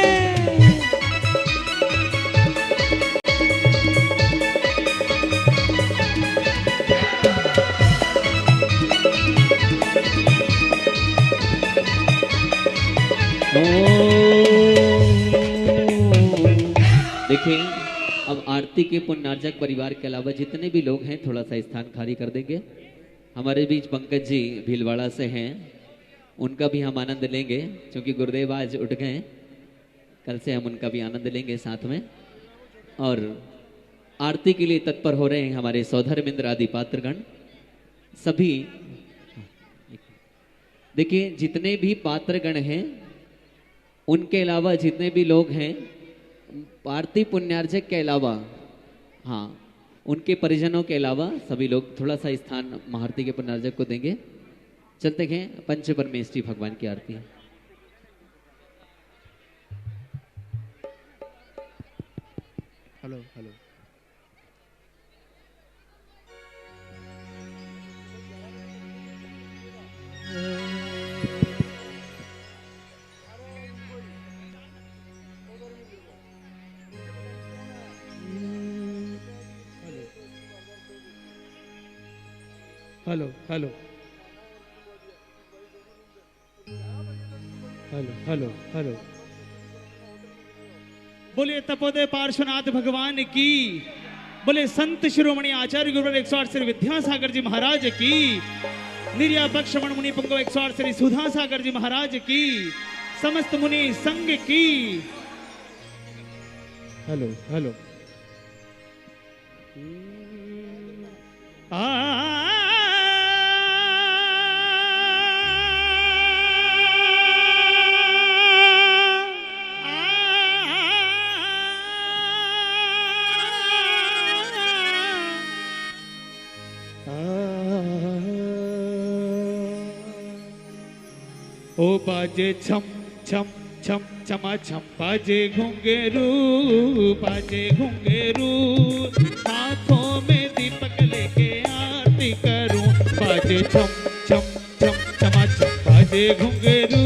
देखिए अब आरती के पुण्यार्जक परिवार के अलावा जितने भी लोग हैं थोड़ा सा स्थान खाली कर देंगे। हमारे बीच पंकज जी भीलवाड़ा से हैं, उनका भी हम आनंद लेंगे क्योंकि गुरुदेव आज उठ गए। कल से हम उनका भी आनंद लेंगे साथ में। और आरती के लिए तत्पर हो रहे हैं हमारे सौधर्मेंद्र आदि पात्रगण सभी। देखिए जितने भी पात्रगण हैं उनके अलावा जितने भी लोग हैं आरती पुण्यार्जक के अलावा, हाँ उनके परिजनों के अलावा सभी लोग थोड़ा सा स्थान महाआरती के पुण्यार्जक को देंगे। चलते हैं पंच परमेष्ठी भगवान की आरती। Hello hello hello hello hello hello hello. बोलिए तपोदय पार्श्वनाथ भगवान की, बोले संत शिरोमणि आचार्य गुरुवर 108 श्री विद्यासागर जी महाराज की, निर्यापक श्रवण मुनि पुंगव 108 श्री सुधा सागर जी महाराज की, समस्त मुनि संघ की। हेलो हेलो ओ बाजे छम छम छम छमा छम बाजे घुंघरू हाथों में दीपक लेके आरती करूं बाजे छम छम छम छमा छम बाजे घुंघरू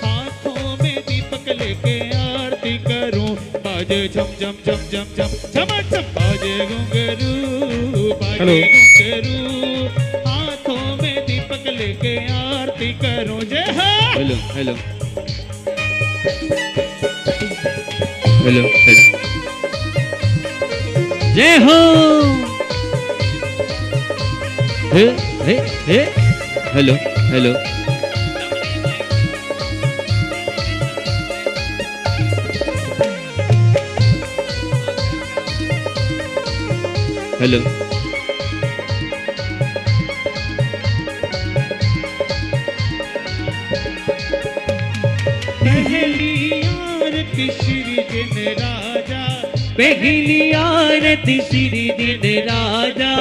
हाथों में दीपक लेके आरती करूं बाजे छम छम छम छम छम छमा छम बाजे घुंघरू हाथों में दीपक लेके आरती करूं जय हो। हेलो हेलो जय हो। हे हेलो हेलो हेलो पहली आरती श्री दिन राजा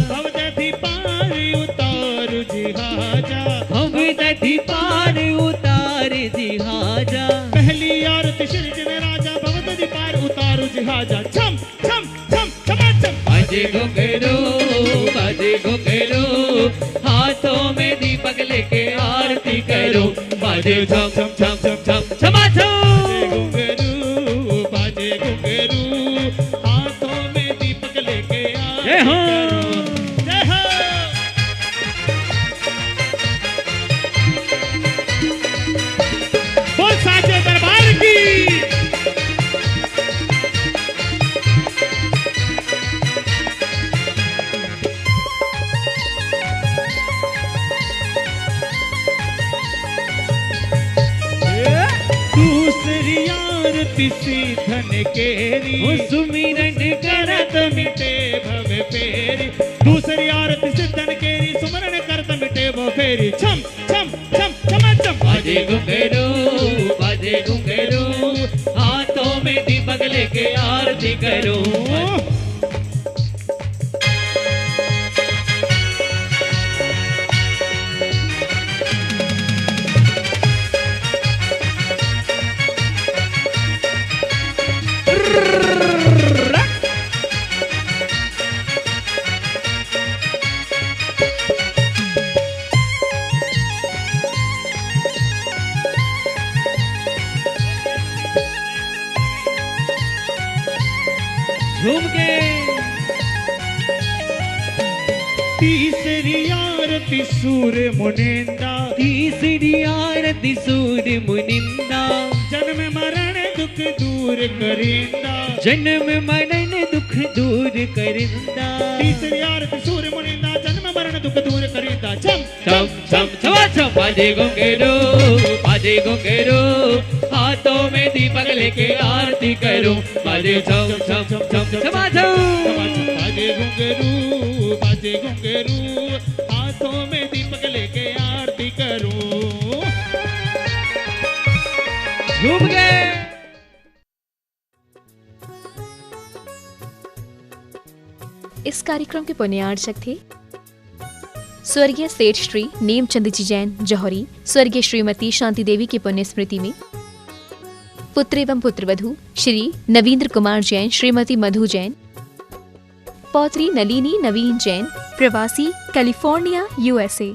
भवदधि पार उतार जिहाजा भवदधि पार उतार जिहाजा पहली आरती श्री दिन राजा भवदधि पार उतार जिहाजा छम छम छम छमा छम बाजे घुंघरू हाथों में दीपक लेके आरती करो बाजे छम छम छम छम छम छमा छम जय हो। बोल साचे दरबार की। दूसरी आरती धन केरी सुमिरन करत मिटे भव फेरी दूसरी आरती सिद्धन केरी सुमरण करत मिटे वो फेरी छम छम छम छमा छम बाजे घुंघरू हाथों में दीपक लेके आरती करो झूम के। तीसरी आरती सूर्य मुनिंदा तीसरी आरती सूर्य मुनिंदा जन्म मरण दुख दूर करिंदा जन्म मरण दुख दूर करिंदा तीसरी आरती सूर्य मुनिंदा जन्म मरण दुख दूर करिंदा छम छम छम छमा छम बाजे घुंघरू हाथों में दीपक लेके आरती करो बाजे छम छम छम छम छमा छम बाजे घुंघरू हाथों में दीपक लेके आरती करूं झूम गए। इस कार्यक्रम के पुण्यार्चक थे स्वर्गीय सेठ श्री नेमचंद जी जैन जौहरी, स्वर्गीय श्रीमती शांति देवी की पुण्य स्मृति में पुत्र एवं पुत्रवधू श्री नवींद्र कुमार जैन, श्रीमती मधु जैन, पौत्री नलिनी नवीन जैन, प्रवासी कैलिफोर्निया USA।